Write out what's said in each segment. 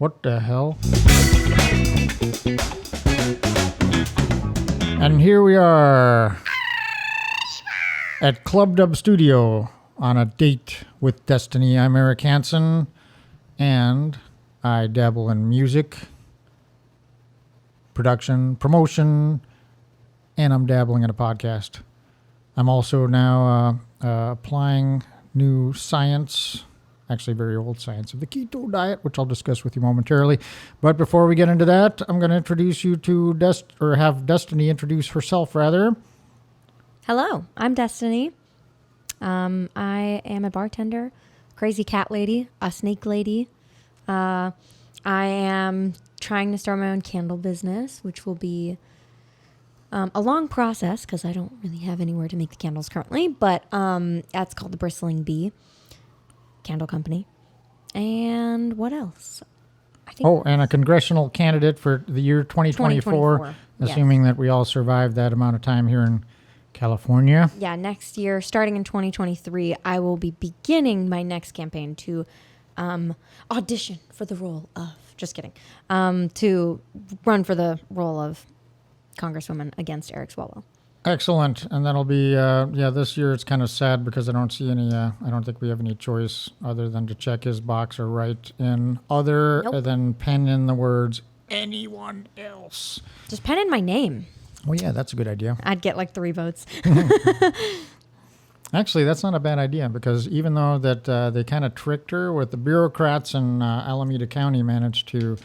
What the hell? And here we are at Club Dub Studio on a date with Destinee. I'm Eric Hansen, and I dabble in music, production, promotion, and I'm dabbling in a podcast. I'm also now applying new science, actually very old science, of the keto diet, which I'll discuss with you momentarily. But before we get into that, I'm going to introduce you to have Destinee introduce herself, rather. Hello, I'm Destinee. I am a bartender, crazy cat lady, a snake lady. I am trying to start my own candle business, which will be a long process because I don't really have anywhere to make the candles currently. But that's called the Bristling Bee Candle Company. And what else? And a congressional candidate for the year 2024, assuming that we all survive that amount of time here in California. Yeah, next year, starting in 2023, I will be beginning my next campaign to audition for the role of, to run for the role of Congresswoman against Eric Swalwell. Excellent. And that'll be, this year it's kind of sad because I don't see any, I don't think we have any choice other than to check his box or write in than pen in the words, anyone else. Just pen in my name. Oh, yeah, that's a good idea. I'd get like 3 votes. Actually, that's not a bad idea because even though that they kind of tricked her with the bureaucrats in Alameda County managed to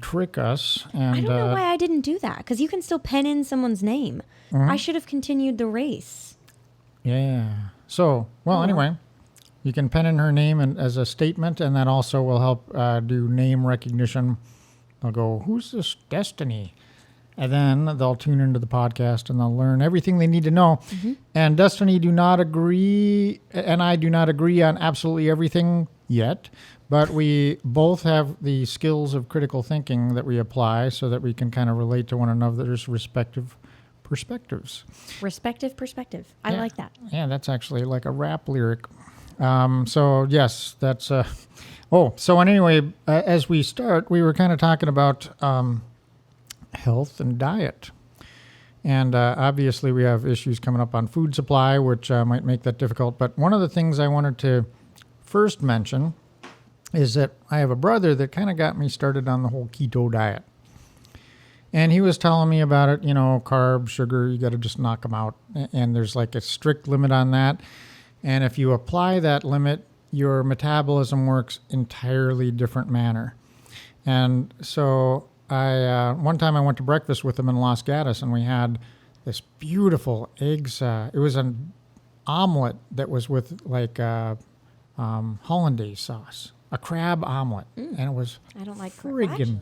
trick us. And I don't know why I didn't do that because you can still pen in someone's name. Mm-hmm. I should have continued the race. Yeah. So, anyway, you can pen in her name as a statement, and that also will help do name recognition. They'll go, who's this Destinee? And then they'll tune into the podcast and they'll learn everything they need to know. Mm-hmm. And Destinee and I do not agree on absolutely everything yet, but we both have the skills of critical thinking that we apply so that we can kind of relate to one another's respective perspectives. Respective perspective. I like that. Yeah, that's actually like a rap lyric. So, yes, that's... so anyway, as we start, we were kind of talking about health and diet. And obviously we have issues coming up on food supply, which might make that difficult. But one of the things I wanted to first mention is that I have a brother that kind of got me started on the whole keto diet. And he was telling me about it, carbs, sugar, you got to just knock them out. And there's like a strict limit on that. And if you apply that limit, your metabolism works entirely different manner. And so one time I went to breakfast with him in Los Gatos, and we had this beautiful eggs. It was an omelet that was with like hollandaise sauce, a crab omelet, and it was I don't like friggin'.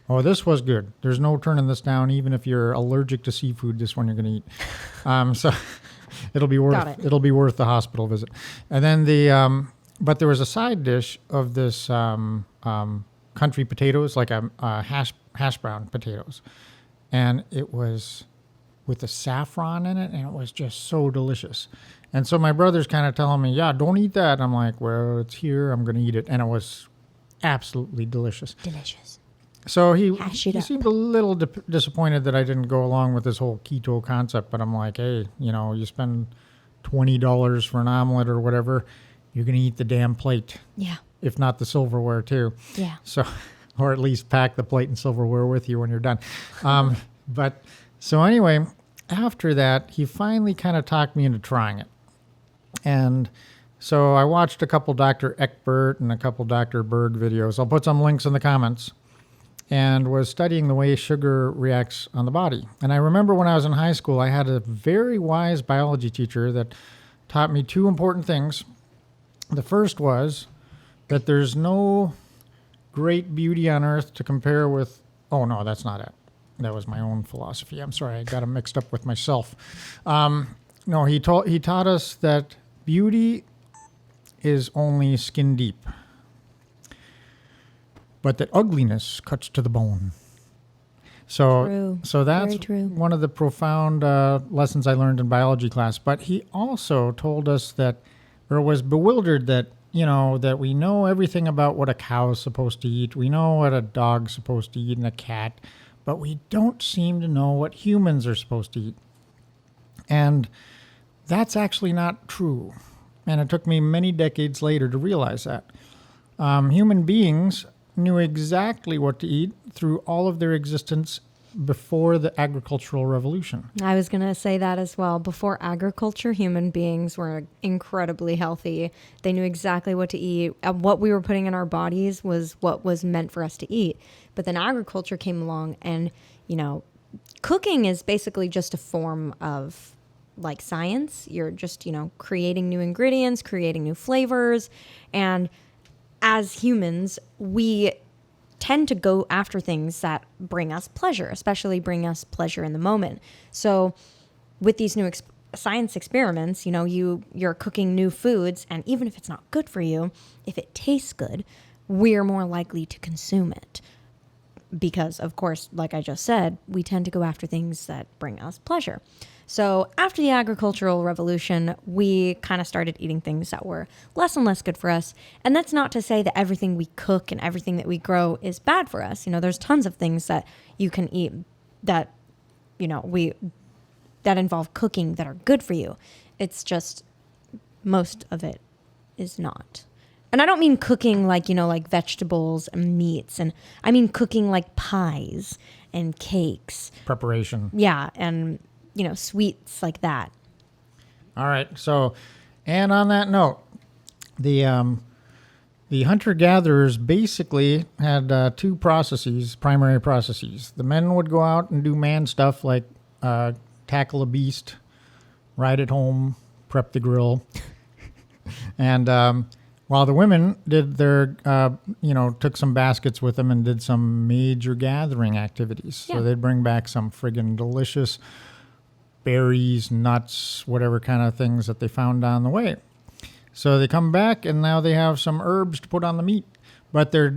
Oh, this was good. There's no turning this down, even if you're allergic to seafood. This one you're going to eat. So it'll be worth the hospital visit. And then but there was a side dish of this country potatoes, like a hash brown potatoes, and it was with the saffron in it, and it was just so delicious. And so my brother's kind of telling me, yeah, don't eat that. I'm like, well, it's here, I'm going to eat it. And it was absolutely delicious. So he seemed a little disappointed that I didn't go along with this whole keto concept, but I'm like, hey, you spend $20 for an omelet or whatever, you're going to eat the damn plate. Yeah. If not the silverware too. Yeah. So, or at least pack the plate and silverware with you when you're done. But so anyway, after that, he finally kind of talked me into trying it. And so I watched a couple Dr. Eckbert and a couple Dr. Berg videos. I'll put some links in the comments. And was studying the way sugar reacts on the body. And I remember when I was in high school, I had a very wise biology teacher that taught me 2 important things. The first was that there's no great beauty on earth to compare with... Oh, no, that's not it. That was my own philosophy. I'm sorry, I got them mixed up with myself. No, he taught us that beauty is only skin deep, but that ugliness cuts to the bone. So that's one of the profound lessons I learned in biology class. But he also told us that, or was bewildered that that we know everything about what a cow is supposed to eat. We know what a dog's supposed to eat and a cat, but we don't seem to know what humans are supposed to eat. And that's actually not true. And it took me many decades later to realize that. Human beings knew exactly what to eat through all of their existence before the agricultural revolution. I was going to say that as well. Before agriculture, human beings were incredibly healthy. They knew exactly what to eat. What we were putting in our bodies was what was meant for us to eat. But then agriculture came along and, cooking is basically just a form of like science. You're just, creating new ingredients, creating new flavors. And as humans, we tend to go after things that bring us pleasure, especially bring us pleasure in the moment. So with these new science experiments, you're cooking new foods, and even if it's not good for you, if it tastes good, we're more likely to consume it. Because, of course, like I just said, we tend to go after things that bring us pleasure. So after the agricultural revolution, we kind of started eating things that were less and less good for us. And that's not to say that everything we cook and everything that we grow is bad for us. There's tons of things that you can eat that, that involve cooking that are good for you. It's just most of it is not. And I don't mean cooking like, like vegetables and meats. And I mean cooking like pies and cakes. Preparation. Yeah. And sweets like that. All right. So, and on that note, the hunter-gatherers basically had two primary processes. The men would go out and do man stuff like tackle a beast, ride it home, prep the grill. And while the women did their, took some baskets with them and did some major gathering activities. Yeah. So they'd bring back some friggin' delicious berries, nuts, whatever kind of things that they found on the way. So they come back and now they have some herbs to put on the meat. But their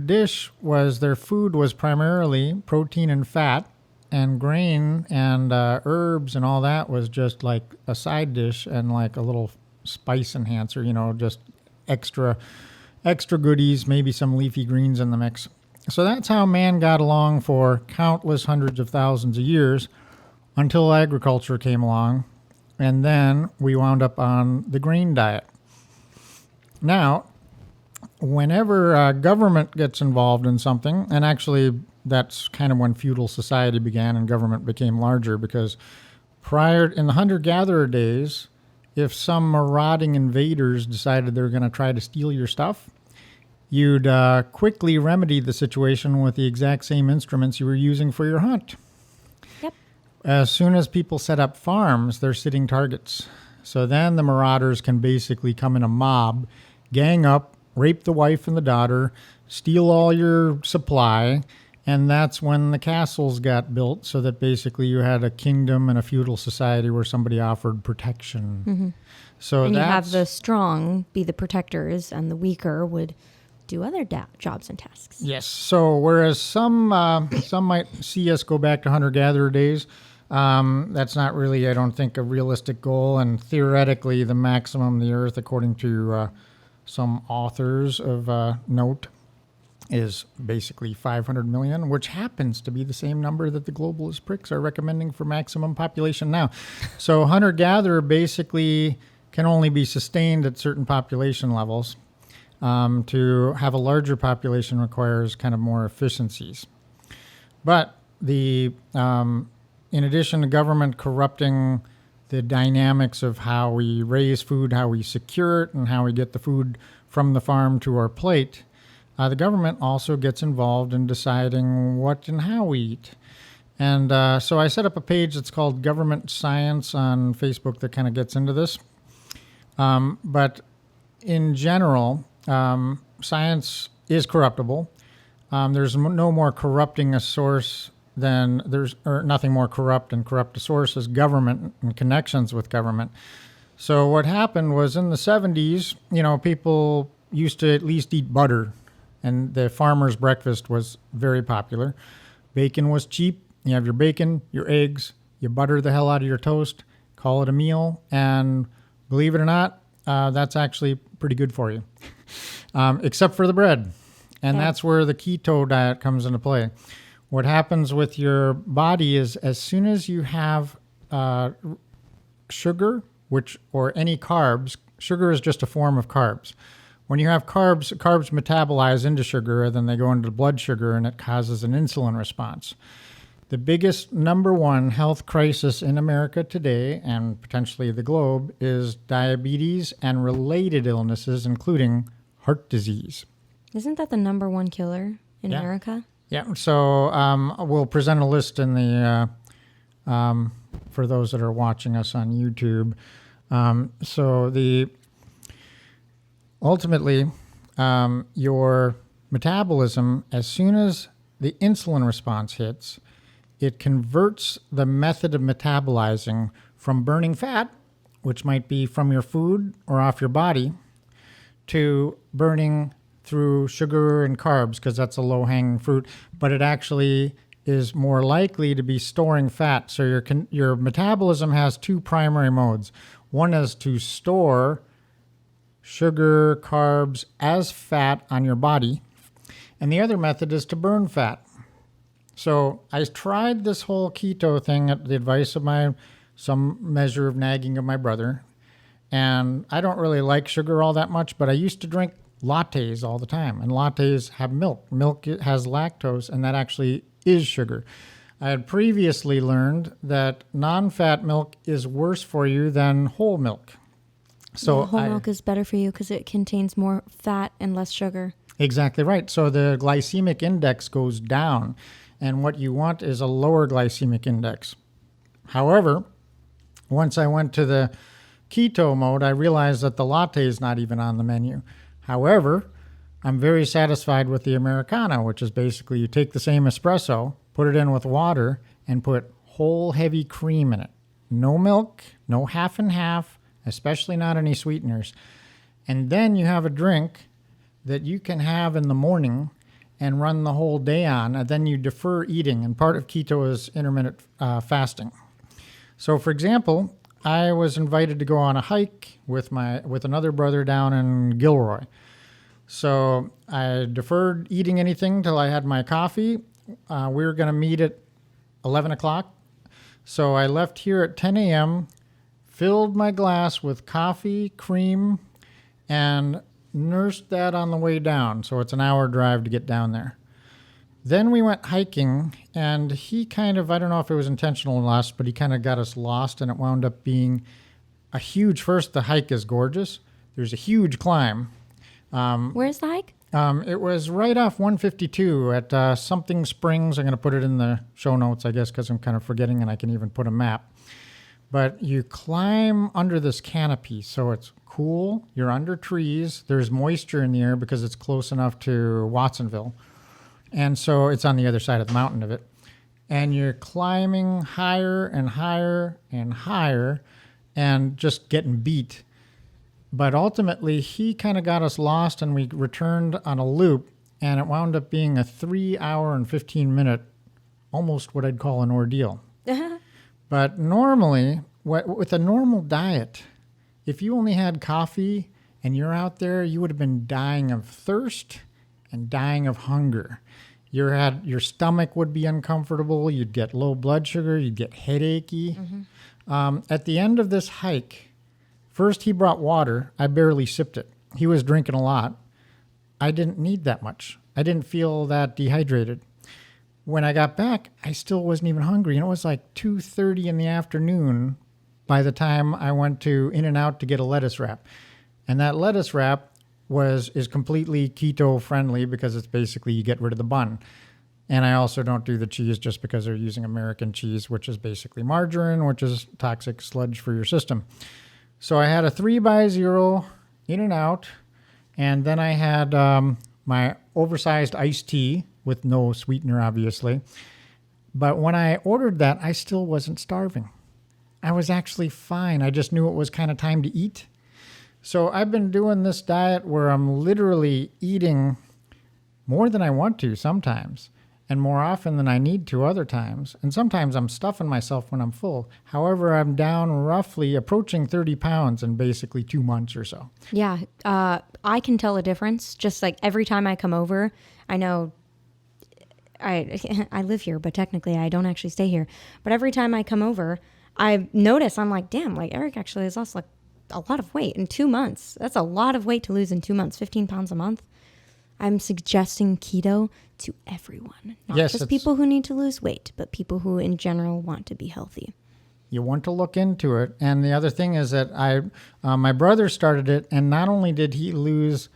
food was primarily protein and fat, and grain and herbs and all that was just like a side dish and like a little spice enhancer, just extra goodies, maybe some leafy greens in the mix. So that's how man got along for countless hundreds of thousands of years, until agriculture came along, and then we wound up on the grain diet. Now, whenever government gets involved in something, and actually that's kind of when feudal society began and government became larger, because in the hunter-gatherer days, if some marauding invaders decided they were going to try to steal your stuff, you'd quickly remedy the situation with the exact same instruments you were using for your hunt. As soon as people set up farms, they're sitting targets. So then the marauders can basically come in a mob, gang up, rape the wife and the daughter, steal all your supply, and that's when the castles got built, so that basically you had a kingdom and a feudal society where somebody offered protection. Mm-hmm. So and you have the strong be the protectors, and the weaker would do other jobs and tasks. Yes. So whereas some might see us go back to hunter-gatherer days, that's not really, I don't think, a realistic goal. And theoretically, the maximum the Earth, according to some authors of note, is basically 500 million, which happens to be the same number that the globalist pricks are recommending for maximum population now. So hunter-gatherer basically can only be sustained at certain population levels. To have a larger population requires kind of more efficiencies. But in addition to government corrupting the dynamics of how we raise food, how we secure it, and how we get the food from the farm to our plate, the government also gets involved in deciding what and how we eat. And so I set up a page that's called Government Science on Facebook that kind of gets into this. But in general, science is corruptible. There's no more corrupting a source or nothing more corrupt and corrupt a source as government and connections with government. So what happened was in the 70s, people used to at least eat butter, and the farmer's breakfast was very popular. Bacon was cheap. You have your bacon, your eggs, you butter the hell out of your toast, call it a meal, and believe it or not, that's actually pretty good for you, except for the bread. And Yeah. that's where the keto diet comes into play. What happens with your body is as soon as you have sugar, or any carbs, sugar is just a form of carbs. When you have carbs metabolize into sugar, then they go into blood sugar, and it causes an insulin response. The biggest number one health crisis in America today, and potentially the globe, is diabetes and related illnesses, including heart disease. Isn't that the number one killer in Yeah. America? Yeah, so we'll present a list in the for those that are watching us on YouTube. Ultimately, your metabolism, as soon as the insulin response hits, it converts the method of metabolizing from burning fat, which might be from your food or off your body, to burning through sugar and carbs, because that's a low-hanging fruit, but it actually is more likely to be storing fat. So your metabolism has two primary modes. One is to store sugar, carbs as fat on your body, and the other method is to burn fat. So I tried this whole keto thing at the advice of some measure of nagging of my brother, and I don't really like sugar all that much, but I used to drink lattes all the time, and lattes have milk. Milk has lactose, and that actually is sugar. I had previously learned that non-fat milk is worse for you than whole milk. So Yeah, whole milk is better for you because it contains more fat and less sugar. Exactly right. So the glycemic index goes down, and what you want is a lower glycemic index. However, once I went to the keto mode, I realized that the latte is not even on the menu. However, I'm very satisfied with the Americano, which is basically you take the same espresso, put it in with water, and put whole heavy cream in it. No milk, no half and half, especially not any sweeteners. And then you have a drink that you can have in the morning and run the whole day on, and then you defer eating. And part of keto is intermittent fasting. So, for example, I was invited to go on a hike with another brother down in Gilroy. So I deferred eating anything till I had my coffee. We were going to meet at 11 o'clock. So I left here at 10 a.m., filled my glass with coffee, cream, and nursed that on the way down. So it's an hour drive to get down there. Then we went hiking, and he kind of, I don't know if it was intentional or not, but he kind of got us lost, and it wound up being a huge, first, the hike is gorgeous. There's a huge climb. Where's the hike? It was right off 152 at Something Springs. I'm going to put it in the show notes, I guess, because I'm kind of forgetting, and I can even put a map. But you climb under this canopy, so it's cool. You're under trees. There's moisture in the air because it's close enough to Watsonville. And so it's on the other side of the mountain of it. And you're climbing higher and higher and higher and just getting beat. But ultimately, he kind of got us lost, and we returned on a loop, and it wound up being a 3 hour and 15-minute, almost what I'd call an ordeal. But normally, with a normal diet, if you only had coffee and you're out there, you would have been dying of thirst and dying of hunger. Your stomach would be uncomfortable. You'd get low blood sugar. You'd get headachy. Mm-hmm. At the end of this hike, first he brought water. I barely sipped it. He was drinking a lot. I didn't need that much. I didn't feel that dehydrated. When I got back, I still wasn't even hungry. And it was like 2:30 in the afternoon by the time I went to In-N-Out to get a lettuce wrap. And that lettuce wrap is completely keto friendly because it's basically you get rid of the bun. And I also don't do the cheese just because they're using American cheese, which is basically margarine, which is toxic sludge for your system. So I had a 3x0 In-N-Out, and then I had my oversized iced tea with no sweetener, obviously. But when I ordered that, I still wasn't starving. I was actually fine. I just knew it was kind of time to eat. So I've been doing this diet where I'm literally eating more than I want to sometimes. and more often than I need to other times. And sometimes I'm stuffing myself when I'm full. However, I'm down roughly approaching 30 pounds in basically 2 months or so. Yeah. I can tell a difference. Just like every time I come over, I know I live here, but technically I don't actually stay here. But every time I come over, I notice I'm like, damn, like Eric actually has lost like a lot of weight in 2 months. That's a lot of weight to lose in 2 months, 15 pounds a month. I'm suggesting keto to everyone, not just people who need to lose weight, but people who in general want to be healthy. You want to look into it. And the other thing is that my brother started it, and not only did he lose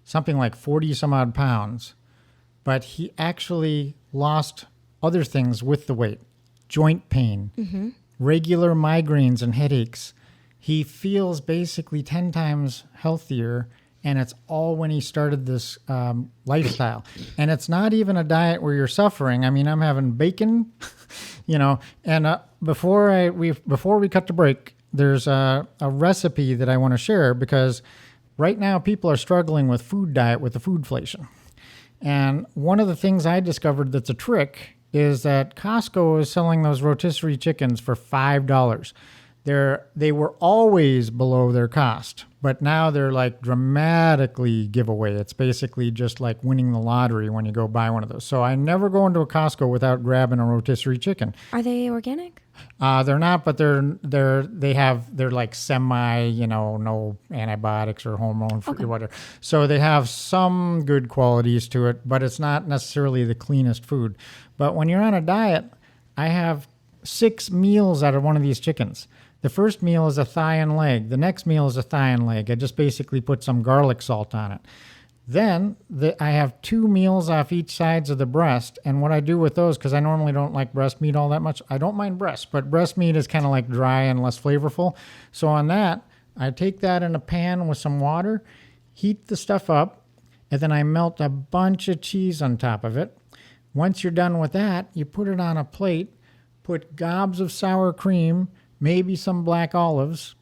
something like 40 some odd pounds, but he actually lost other things with the weight. Joint pain, regular migraines and headaches. He feels basically 10 times healthier, and it's all when he started this lifestyle. And it's not even a diet where you're suffering. I mean, I'm having bacon, and before we cut to break, there's a recipe that I want to share, because right now people are struggling with food diet with the foodflation. And one of the things I discovered that's a trick is that Costco is selling those rotisserie chickens for $5. They were always below their cost, but now they're like dramatically giveaway. It's basically just like winning the lottery when you go buy one of those. So I never go into a Costco without grabbing a rotisserie chicken. Are they organic? They're not, but they're like semi, no antibiotics or hormone free or whatever. So they have some good qualities to it, but it's not necessarily the cleanest food. But when you're on a diet, I have 6 meals out of one of these chickens. The first meal is a thigh and leg. The next meal is a thigh and leg. I just basically put some garlic salt on it. Then I have 2 meals off each sides of the breast. And what I do with those, because I normally don't like breast meat all that much. I don't mind breast, but breast meat is kind of like dry and less flavorful. So on that, I take that in a pan with some water, heat the stuff up, and then I melt a bunch of cheese on top of it. Once you're done with that, you put it on a plate, put gobs of sour cream, maybe some black olives,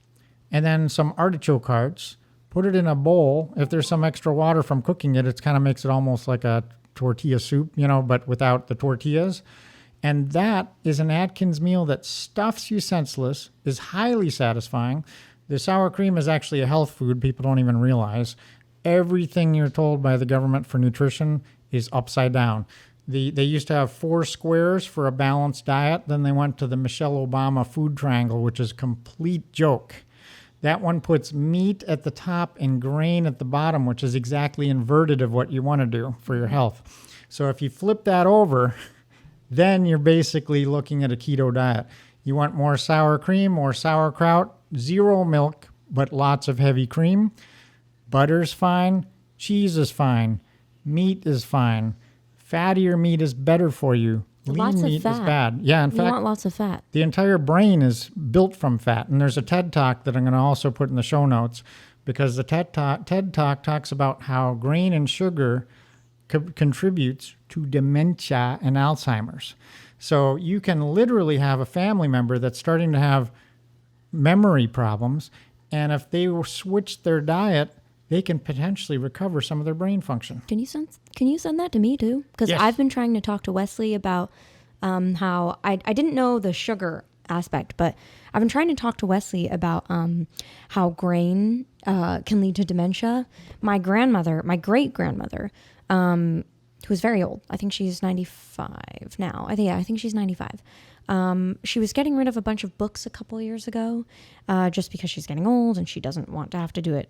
and then some artichoke hearts. Put it in a bowl. If there's some extra water from cooking it, it kind of makes it almost like a tortilla soup, but without the tortillas. And that is an Atkins meal that stuffs you senseless, is highly satisfying. The sour cream is actually a health food people don't even realize. Everything you're told by the government for nutrition is upside down. They used to have 4 squares for a balanced diet. Then they went to the Michelle Obama food triangle, which is a complete joke. That one puts meat at the top and grain at the bottom, which is exactly inverted of what you want to do for your health. So if you flip that over, then you're basically looking at a keto diet. You want more sour cream, more sauerkraut, 0 milk, but lots of heavy cream. Butter's fine. Cheese is fine. Meat is fine. Fattier meat is better for you. Lean meat is bad. Yeah, in fact, you want lots of fat. The entire brain is built from fat. And there's a TED Talk that I'm going to also put in the show notes, because the TED Talk talks about how grain and sugar contributes to dementia and Alzheimer's. So you can literally have a family member that's starting to have memory problems, and if they switch their diet, they can potentially recover some of their brain function. Can you send that to me too? Because Yes. I've been trying to talk to Wesley about how I didn't know the sugar aspect, but I've been trying to talk to Wesley about how grain can lead to dementia. My great grandmother, who is very old, I think she's 95 now. I think she's 95. She was getting rid of a bunch of books a couple years ago, just because she's getting old and she doesn't want to have to do it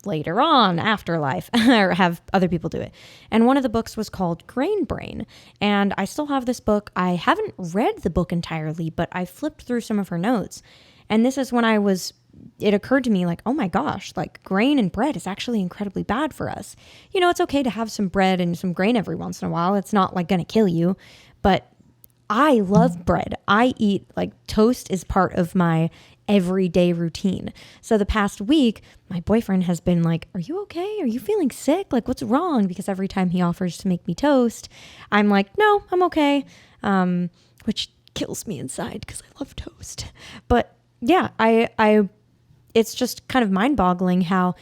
later on, afterlife, or have other people do it. And one of the books was called Grain Brain. And I still have this book. I haven't read the book entirely, but I flipped through some of her notes. And this is when it occurred to me like, oh my gosh, like grain and bread is actually incredibly bad for us. It's okay to have some bread and some grain every once in a while. It's not like going to kill you, but I love bread. I eat like toast is part of my everyday routine. So the past week, my boyfriend has been like, are you okay? Are you feeling sick? Like, what's wrong? Because every time he offers to make me toast, I'm like, no, I'm okay. Which kills me inside because I love toast. But yeah, it's just kind of mind boggling how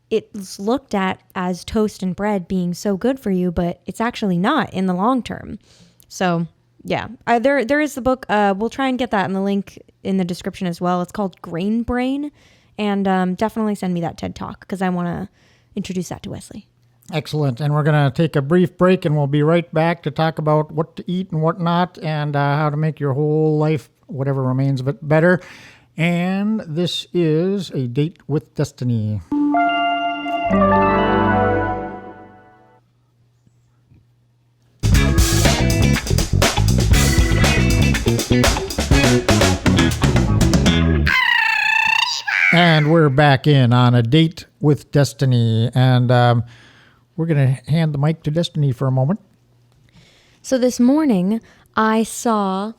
it's looked at as toast and bread being so good for you, but it's actually not in the long term. So yeah, there is the book. We'll try and get that in the link in the description as well. It's called Grain Brain, and definitely send me that TED Talk because I want to introduce that to Wesley. Excellent. And we're going to take a brief break, and we'll be right back to talk about what to eat and what not, and how to make your whole life, whatever remains of it, better. And this is A Date with Destinee. And we're back in on A Date with Destinee. And we're going to hand the mic to Destinee for a moment. So this morning, I saw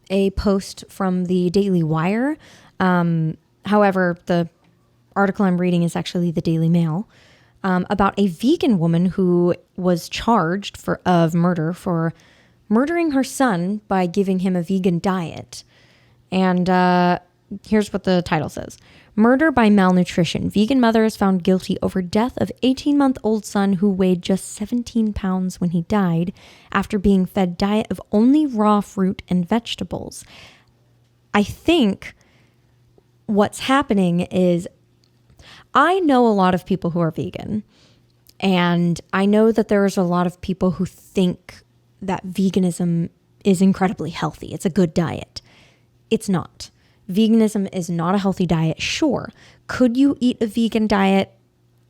a post from the Daily Wire. However, the article I'm reading is actually the Daily Mail, about a vegan woman who was charged of murder for murdering her son by giving him a vegan diet. And here's what the title says. Murder by malnutrition. Vegan mother is found guilty over death of 18-month-old son who weighed just 17 pounds when he died after being fed diet of only raw fruit and vegetables. I think what's happening is I know a lot of people who are vegan, and I know that there's a lot of people who think that veganism is incredibly healthy. It's a good diet. It's not. Veganism is not a healthy diet. Sure. Could you eat a vegan diet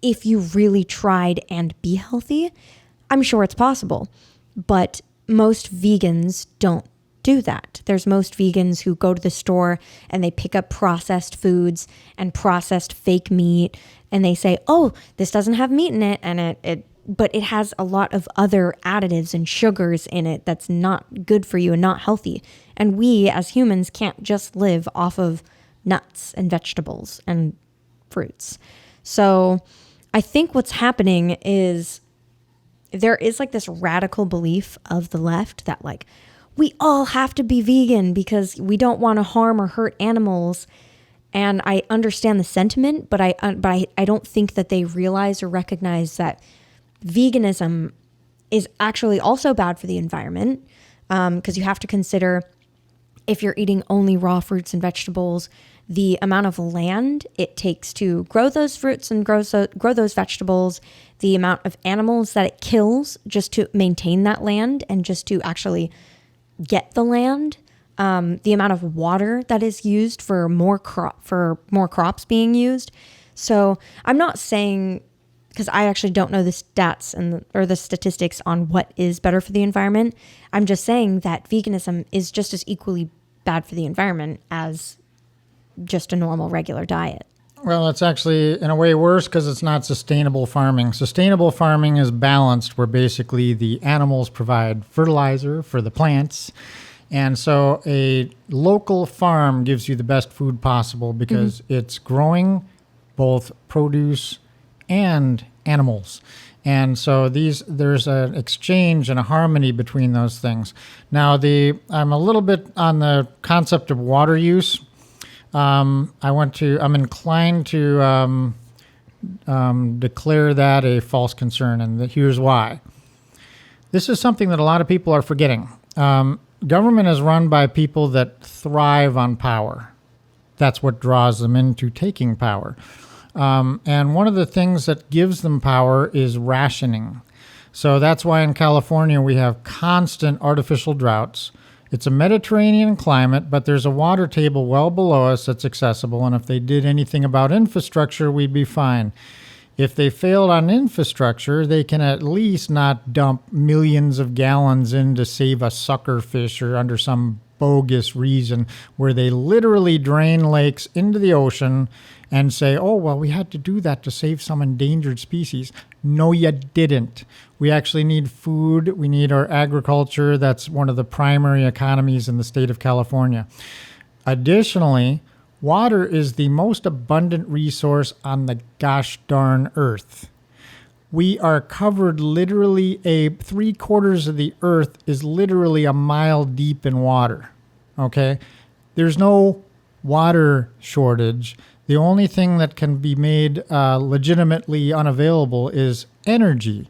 if you really tried and be healthy? I'm sure it's possible, but most vegans don't do that. There's most vegans who go to the store and they pick up processed foods and processed fake meat, and they say, oh, this doesn't have meat in it, and but it has a lot of other additives and sugars in it that's not good for you and not healthy. And we as humans can't just live off of nuts and vegetables and fruits. So I think what's happening is there is like this radical belief of the left that like we all have to be vegan because we don't want to harm or hurt animals. And I understand the sentiment, but I don't think that they realize or recognize that veganism is actually also bad for the environment, because you have to consider, if you're eating only raw fruits and vegetables, the amount of land it takes to grow those fruits and grow those vegetables, the amount of animals that it kills just to maintain that land and just to actually get the land, the amount of water that is used for more crops being used. So I'm not saying, because I actually don't know the stats or the statistics on what is better for the environment. I'm just saying that veganism is just as equally bad for the environment as just a normal regular diet. Well, it's actually in a way worse because it's not sustainable farming. Sustainable farming is balanced, where basically the animals provide fertilizer for the plants. And so a local farm gives you the best food possible because it's growing both produce and animals. And so there's an exchange and a harmony between those things. Now, I'm a little bit on the concept of water use. I'm inclined to declare that a false concern, and here's why. This is something that a lot of people are forgetting. Government is run by people that thrive on power. That's what draws them into taking power. And one of the things that gives them power is rationing. So that's why in California we have constant artificial droughts. It's a Mediterranean climate, but there's a water table well below us that's accessible. And if they did anything about infrastructure, we'd be fine. If they failed on infrastructure, they can at least not dump millions of gallons in to save a sucker fish or under some bogus reason where they literally drain lakes into the ocean and say, oh, well, we had to do that to save some endangered species. No, you didn't. We actually need food. We need our agriculture. That's one of the primary economies in the state of California. Additionally, water is the most abundant resource on the gosh darn earth. We are covered literally 3/4 of the earth is literally a mile deep in water. Okay? There's no water shortage. The only thing that can be made legitimately unavailable is energy.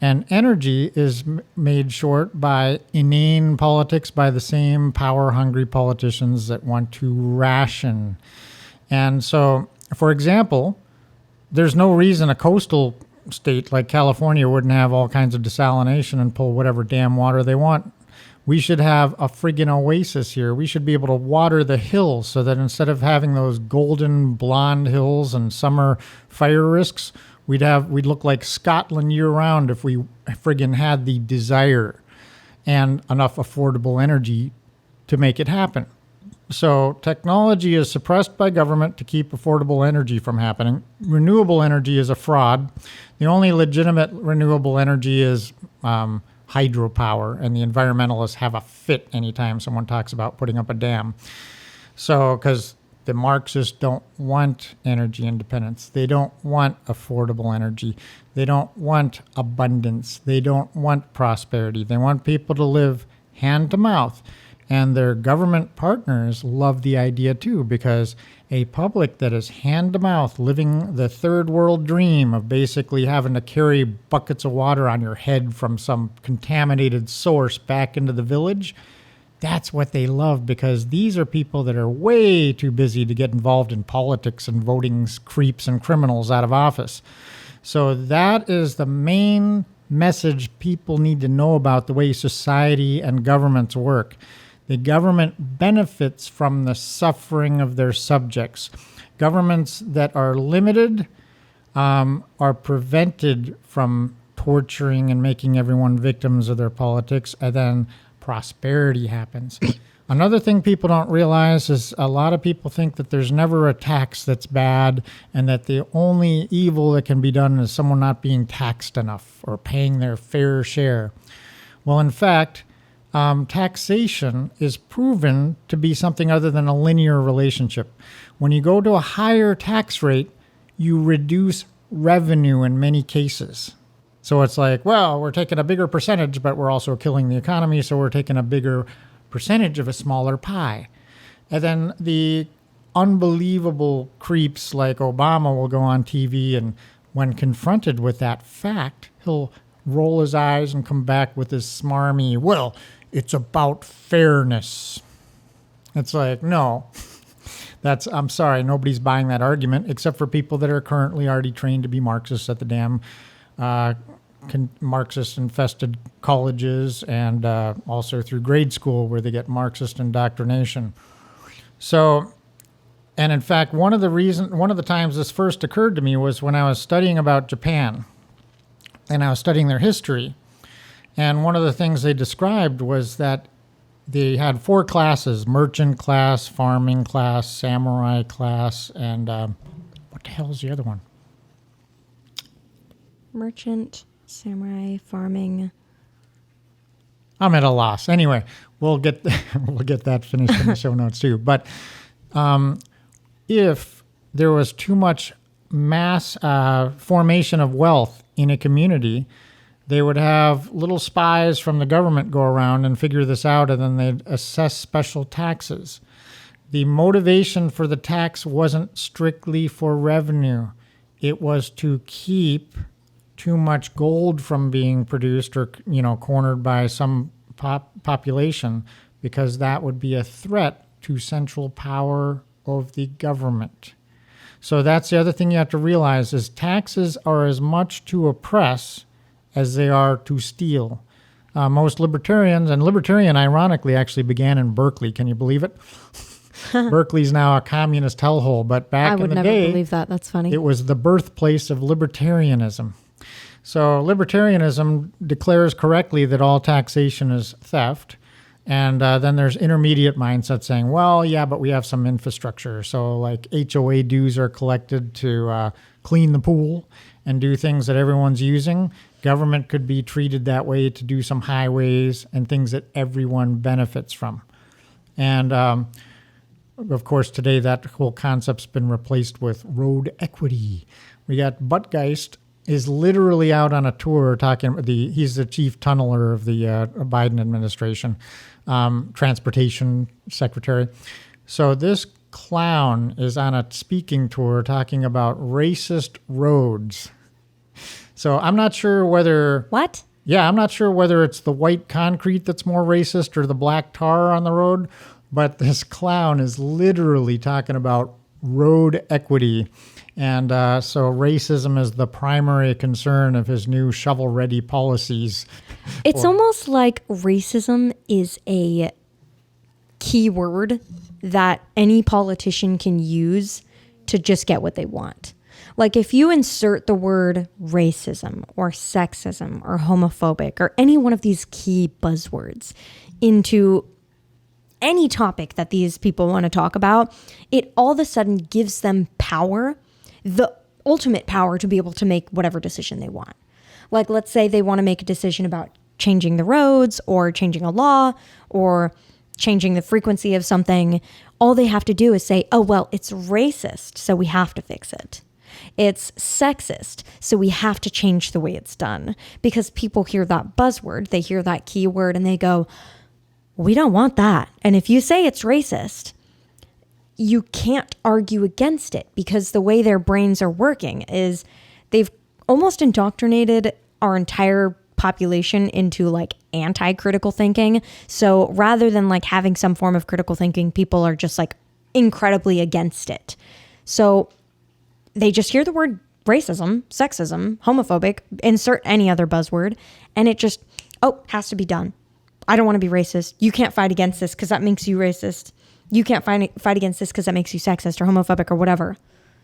And energy is made short by inane politics by the same power-hungry politicians that want to ration. And so, for example, there's no reason a coastal state like California wouldn't have all kinds of desalination and pull whatever damn water they want. We should have a friggin' oasis here. We should be able to water the hills so that instead of having those golden blonde hills and summer fire risks, we'd look like Scotland year round if we friggin' had the desire and enough affordable energy to make it happen. So technology is suppressed by government to keep affordable energy from happening. Renewable energy is a fraud. The only legitimate renewable energy is hydropower, and the environmentalists have a fit anytime someone talks about putting up a dam. So, because the Marxists don't want energy independence. They don't want affordable energy. They don't want abundance. They don't want prosperity. They want people to live hand to mouth. And their government partners love the idea too, because a public that is hand to mouth, living the third world dream of basically having to carry buckets of water on your head from some contaminated source back into the village, that's what they love, because these are people that are way too busy to get involved in politics and voting creeps and criminals out of office. So that is the main message people need to know about the way society and governments work. The government benefits from the suffering of their subjects. Governments that are limited are prevented from torturing and making everyone victims of their politics, and then prosperity happens. Another thing people don't realize is a lot of people think that there's never a tax that's bad and that the only evil that can be done is someone not being taxed enough or paying their fair share. Well, in fact, taxation is proven to be something other than a linear relationship. When you go to a higher tax rate, you reduce revenue in many cases. So it's like, well, we're taking a bigger percentage, but we're also killing the economy, so we're taking a bigger percentage of a smaller pie. And then the unbelievable creeps like Obama will go on TV, and when confronted with that fact, he'll roll his eyes and come back with his smarmy, well, it's about fairness. It's like, no, I'm sorry, nobody's buying that argument except for people that are currently already trained to be Marxists at the damn Marxist-infested colleges and also through grade school where they get Marxist indoctrination. So, and in fact, one of the times this first occurred to me was when I was studying about Japan and I was studying their history. And one of the things they described was that they had 4 classes: merchant class, farming class, samurai class, and what the hell is the other one? Merchant, samurai, farming. I'm at a loss. Anyway, we'll get that finished in the show notes too. But if there was too much mass formation of wealth in a community, they would have little spies from the government go around and figure this out, and then they'd assess special taxes. The motivation for the tax wasn't strictly for revenue. It was to keep too much gold from being produced or, cornered by some population, because that would be a threat to central power of the government. So that's the other thing you have to realize is taxes are as much to oppress as they are to steal. Most libertarians, and libertarian ironically actually began in Berkeley. Can you believe it? Berkeley's now a communist hellhole, but back in the day, I would never believe that. That's funny. It was the birthplace of libertarianism. So libertarianism declares correctly that all taxation is theft. And then there's intermediate mindset saying, well, yeah, but we have some infrastructure. So like HOA dues are collected to clean the pool and do things that everyone's using. Government could be treated that way to do some highways and things that everyone benefits from. And of course, today that whole concept's been replaced with road equity. We got Buttgeist is literally out on a tour talking. He's the chief tunneler of the Biden administration, transportation secretary. So this clown is on a speaking tour talking about racist roads. So I'm not sure whether... What? Yeah, I'm not sure whether it's the white concrete that's more racist or the black tar on the road, but this clown is literally talking about road equity. And so racism is the primary concern of his new shovel-ready policies. It's almost like racism is a keyword that any politician can use to just get what they want. Like if you insert the word racism or sexism or homophobic or any one of these key buzzwords into any topic that these people want to talk about, it all of a sudden gives them power, the ultimate power to be able to make whatever decision they want. Like let's say they want to make a decision about changing the roads or changing a law or changing the frequency of something. All they have to do is say, oh, well, it's racist, so we have to fix it. It's sexist, so we have to change the way it's done. Because people hear that buzzword, they hear that keyword, and they go, we don't want that. And if you say it's racist, you can't argue against it because the way their brains are working is they've almost indoctrinated our entire population into like anti-critical thinking. So rather than like having some form of critical thinking, people are just like incredibly against it. So they just hear the word racism, sexism, homophobic, insert any other buzzword, and it just, has to be done. I don't want to be racist. You can't fight against this because that makes you racist. You can't fight against this because that makes you sexist or homophobic or whatever.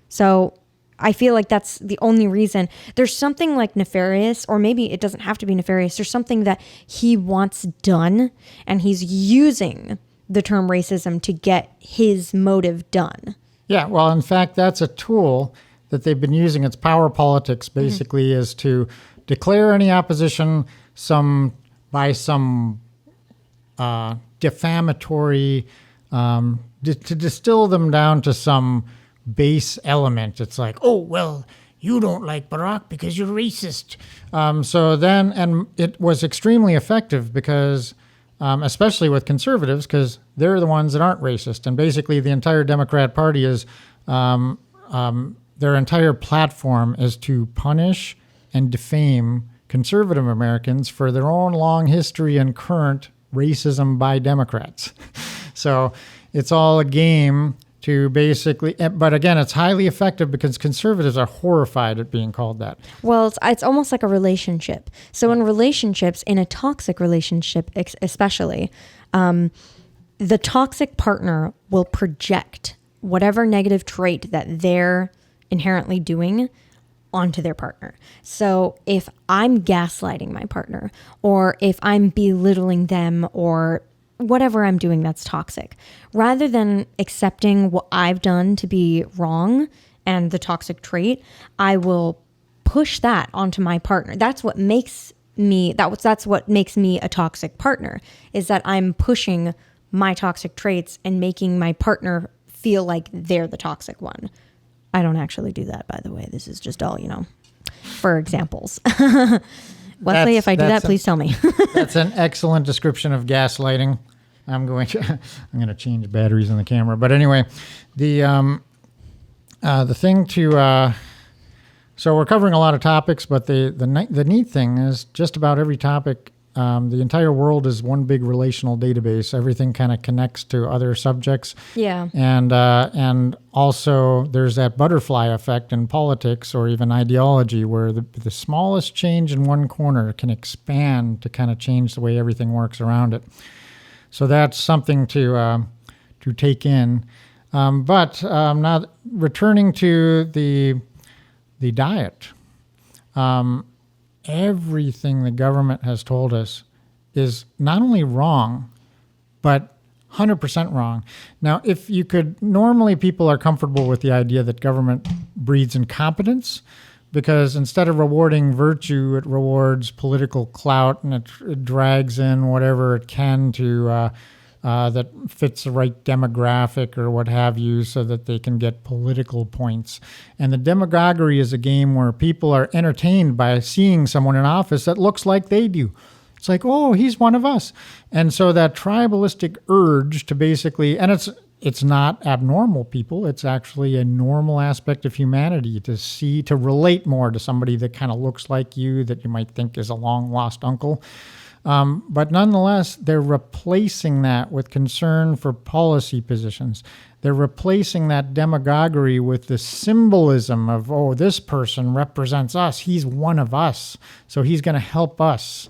So I feel like that's the only reason. There's something like nefarious, or maybe it doesn't have to be nefarious. There's something that he wants done, and he's using the term racism to get his motive done. Yeah, well, in fact, that's a tool that they've been using. It's power politics, basically, is to declare any opposition by some defamatory, to distill them down to some base element. It's like, oh, well, you don't like Barack because you're racist. And it was extremely effective because, especially with conservatives, because they're the ones that aren't racist. And basically the entire Democrat Party is, their entire platform is to punish and defame conservative Americans for their own long history and current racism by Democrats. So it's all a game to basically, but again, it's highly effective because conservatives are horrified at being called that. Well, it's almost like a relationship. So in relationships, in a toxic relationship especially, the toxic partner will project whatever negative trait that they're inherently doing onto their partner. So if I'm gaslighting my partner, or if I'm belittling them, or whatever I'm doing that's toxic, rather than accepting what I've done to be wrong and the toxic trait, I will push that onto my partner. That's what makes me a toxic partner, is that I'm pushing my toxic traits and making my partner feel like they're the toxic one. I don't actually do that, by the way. This is just all, for examples. Wesley, if I do that, please tell me. That's an excellent description of gaslighting. I'm going to change batteries in the camera. But anyway, the thing to so we're covering a lot of topics, but the neat thing is just about every topic. The entire world is one big relational database. Everything kind of connects to other subjects. Yeah. And also there's that butterfly effect in politics or even ideology where the smallest change in one corner can expand to kind of change the way everything works around it. So that's something to take in. But now returning to the diet. Everything the government has told us is not only wrong, but 100% wrong. Now, normally people are comfortable with the idea that government breeds incompetence, because instead of rewarding virtue, it rewards political clout, and it drags in whatever it can to that fits the right demographic or what have you, so that they can get political points. And the demagoguery is a game where people are entertained by seeing someone in office that looks like they do. It's like, oh, he's one of us. And so that tribalistic urge to basically, and it's not abnormal, people. It's actually a normal aspect of humanity to relate more to somebody that kind of looks like you, that you might think is a long lost uncle. But nonetheless, they're replacing that with concern for policy positions. They're replacing that demagoguery with the symbolism of, oh, this person represents us. He's one of us, so he's going to help us.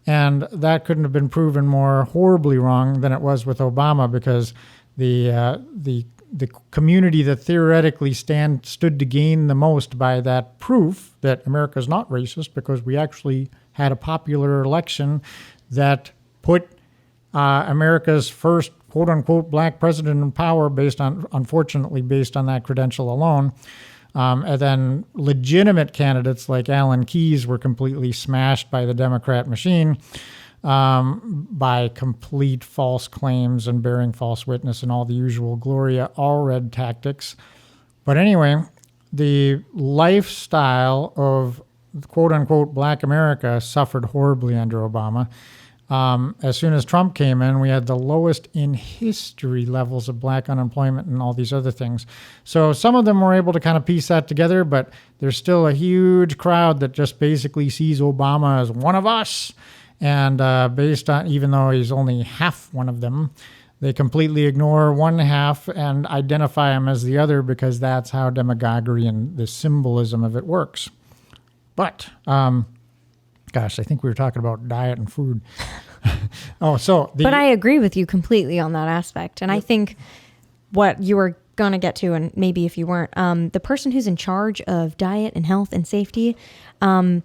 And that couldn't have been proven more horribly wrong than it was with Obama, because the community that theoretically stood to gain the most by that proof that America is not racist, because we actually had a popular election that put America's first quote unquote black president in power unfortunately based on that credential alone. And then legitimate candidates like Alan Keyes were completely smashed by the Democrat machine, by complete false claims and bearing false witness and all the usual Gloria Allred tactics. But anyway, the lifestyle of quote unquote black America suffered horribly under Obama. As soon as Trump came in, we had the lowest in history levels of black unemployment and all these other things. So some of them were able to kind of piece that together, but there's still a huge crowd that just basically sees Obama as one of us. And based on, even though he's only half one of them, they completely ignore one half and identify him as the other, because that's how demagoguery and the symbolism of it works. But, gosh, I think we were talking about diet and food. But I agree with you completely on that aspect. And I think what you were going to get to, and maybe if you weren't, the person who's in charge of diet and health and safety, you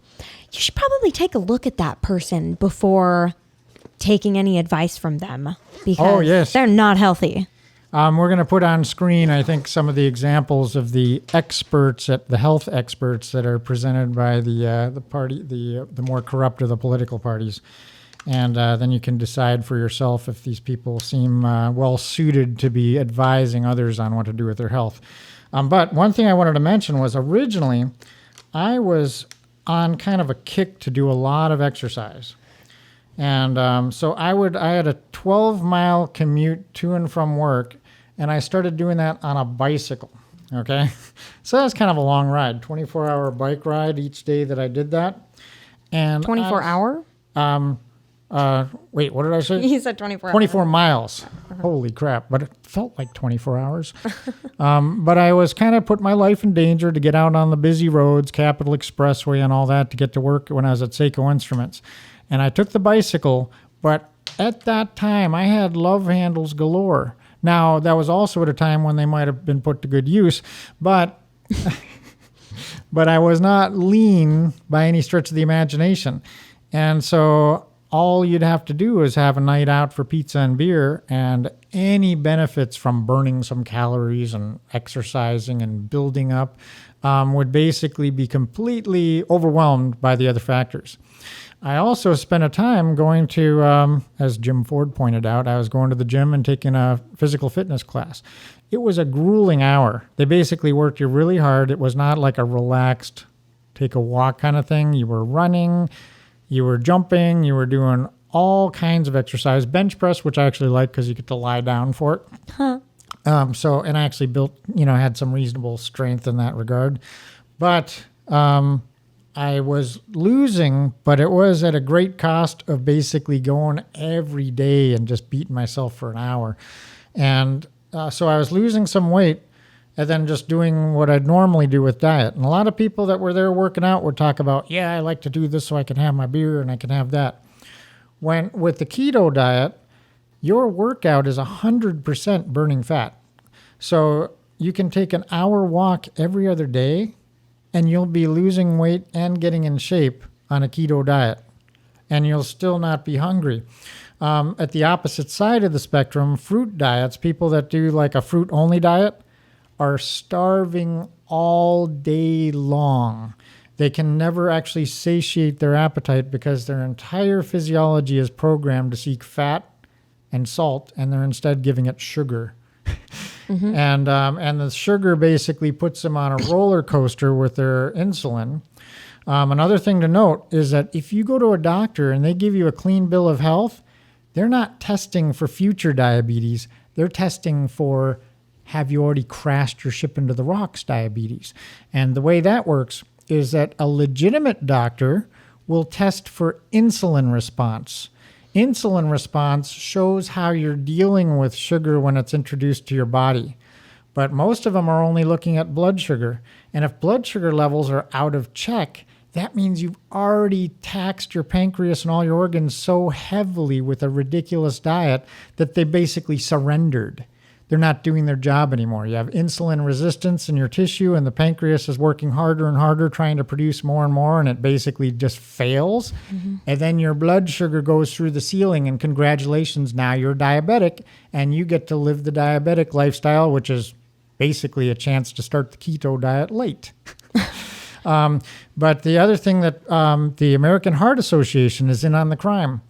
should probably take a look at that person before taking any advice from them, because they're not healthy. We're going to put on screen, I think, some of the examples of the health experts that are presented by the party, the more corrupt of the political parties. And then you can decide for yourself if these people seem well suited to be advising others on what to do with their health. But one thing I wanted to mention was, originally I was on kind of a kick to do a lot of exercise. And so I had a 12-mile commute to and from work, and I started doing that on a bicycle. Okay. So that's kind of a long ride, 24-hour bike ride each day that I did that. And 24-hour? Wait, what did I say? You said 24 24 miles. Holy crap. But it felt like 24 hours. But I was kind of put my life in danger to get out on the busy roads, Capitol Expressway and all that, to get to work when I was at Seiko Instruments. And I took the bicycle, but at that time I had love handles galore. Now, that was also at a time when they might have been put to good use, but but I was not lean by any stretch of the imagination. And so all you'd have to do is have a night out for pizza and beer, and any benefits from burning some calories and exercising and building up would basically be completely overwhelmed by the other factors. I also spent a time going to, as Jim Ford pointed out, I was going to the gym and taking a physical fitness class. It was a grueling hour. They basically worked you really hard. It was not like a relaxed, take a walk kind of thing. You were running, you were jumping, you were doing all kinds of exercise. Bench press, which I actually like because you get to lie down for it. Huh. And I actually built, had some reasonable strength in that regard. But I was losing, but it was at a great cost of basically going every day and just beating myself for an hour. And so I was losing some weight and then just doing what I'd normally do with diet. And a lot of people that were there working out would talk about, yeah, I like to do this so I can have my beer and I can have that. When with the keto diet, your workout is 100% burning fat. So you can take an hour walk every other day and you'll be losing weight and getting in shape on a keto diet. And you'll still not be hungry. At the opposite side of the spectrum, fruit diets, people that do like a fruit-only diet, are starving all day long. They can never actually satiate their appetite because their entire physiology is programmed to seek fat and salt, and they're instead giving it sugar. Mm-hmm. And the sugar basically puts them on a roller coaster with their insulin. Another thing to note is that if you go to a doctor and they give you a clean bill of health, they're not testing for future diabetes. They're testing for, have you already crashed your ship into the rocks diabetes? And the way that works is that a legitimate doctor will test for insulin response. Insulin response shows how you're dealing with sugar when it's introduced to your body. But most of them are only looking at blood sugar. And if blood sugar levels are out of check, that means you've already taxed your pancreas and all your organs so heavily with a ridiculous diet that they basically surrendered. They're not doing their job anymore. You have insulin resistance in your tissue, and the pancreas is working harder and harder trying to produce more and more, and it basically just fails. And then your blood sugar goes through the ceiling, and congratulations, now you're diabetic, and you get to live the diabetic lifestyle, which is basically a chance to start the keto diet late. But the other thing that the American Heart Association is in on the crime.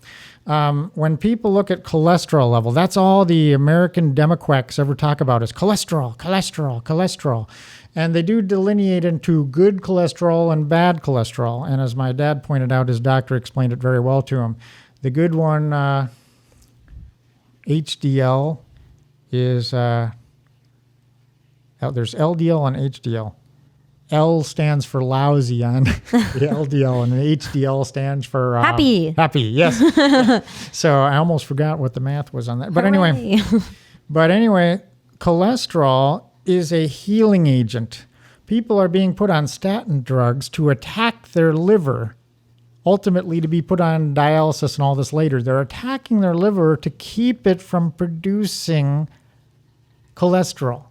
When people look at cholesterol level, that's all the American Democrats ever talk about is cholesterol, cholesterol, cholesterol. And they do delineate into good cholesterol and bad cholesterol. And as my dad pointed out, his doctor explained it very well to him. The good one, HDL, is, there's LDL and HDL. L stands for lousy on the LDL, and the HDL stands for Happy. Happy, yes. Yeah. So I almost forgot what the math was on that. But Hooray. anyway, cholesterol is a healing agent. People are being put on statin drugs to attack their liver, ultimately to be put on dialysis and all this later. They're attacking their liver to keep it from producing cholesterol,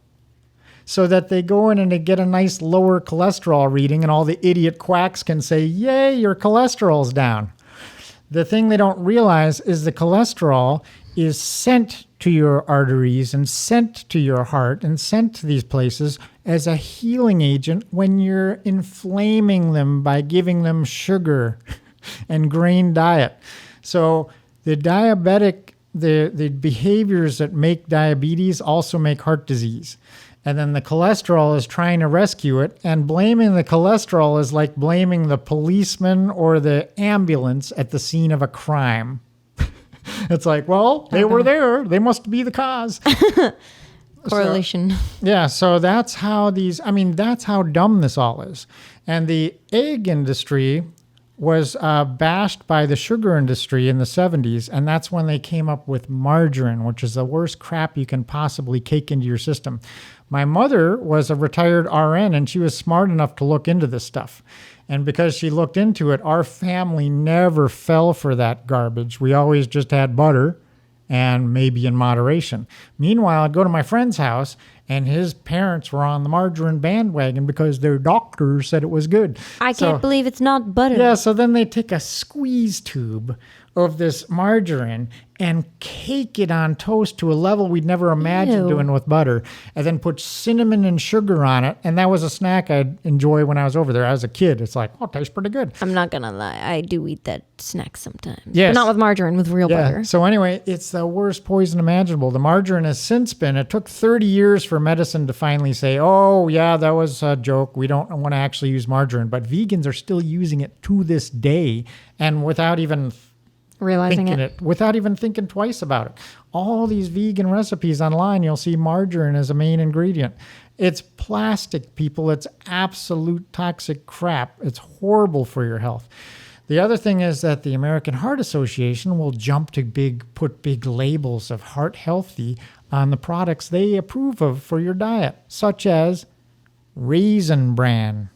so that they go in and they get a nice lower cholesterol reading, and all the idiot quacks can say, yay, your cholesterol's down. The thing they don't realize is the cholesterol is sent to your arteries and sent to your heart and sent to these places as a healing agent when you're inflaming them by giving them sugar and grain diet. So the behaviors that make diabetes also make heart disease. And then the cholesterol is trying to rescue it, and blaming the cholesterol is like blaming the policeman or the ambulance at the scene of a crime. It's like, well, they were there. They must be the cause. Correlation. So that's how that's how dumb this all is. And the egg industry was bashed by the sugar industry in the 70s, and that's when they came up with margarine, which is the worst crap you can possibly cake into your system. My mother was a retired RN, and she was smart enough to look into this stuff. And because she looked into it, our family never fell for that garbage. We always just had butter, and maybe in moderation. Meanwhile, I'd go to my friend's house, and his parents were on the margarine bandwagon because their doctor said it was good. I can't believe it's not butter. Yeah, so then they take a squeeze tube of this margarine and cake it on toast to a level we'd never imagined doing with butter, and then put cinnamon and sugar on it. And that was a snack I'd enjoy when I was over there. As a kid, it's like, oh, it tastes pretty good. I'm not going to lie. I do eat that snack sometimes. Yes. But not with margarine, with real butter. So anyway, it's the worst poison imaginable. The margarine has since been, it took 30 years for medicine to finally say, oh, yeah, that was a joke. We don't want to actually use margarine. But vegans are still using it to this day, and without even realizing it, without even thinking twice about it. All these vegan recipes online, you'll see margarine as a main ingredient. It's plastic, people. It's absolute toxic crap. It's horrible for your health. The other thing is that the American Heart Association will jump to put big labels of heart healthy on the products they approve of for your diet, such as Raisin Bran.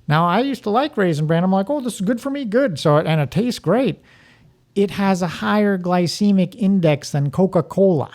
Now, I used to like Raisin Bran. I'm like, oh, this is good for me, good. And it tastes great. It has a higher glycemic index than Coca-Cola.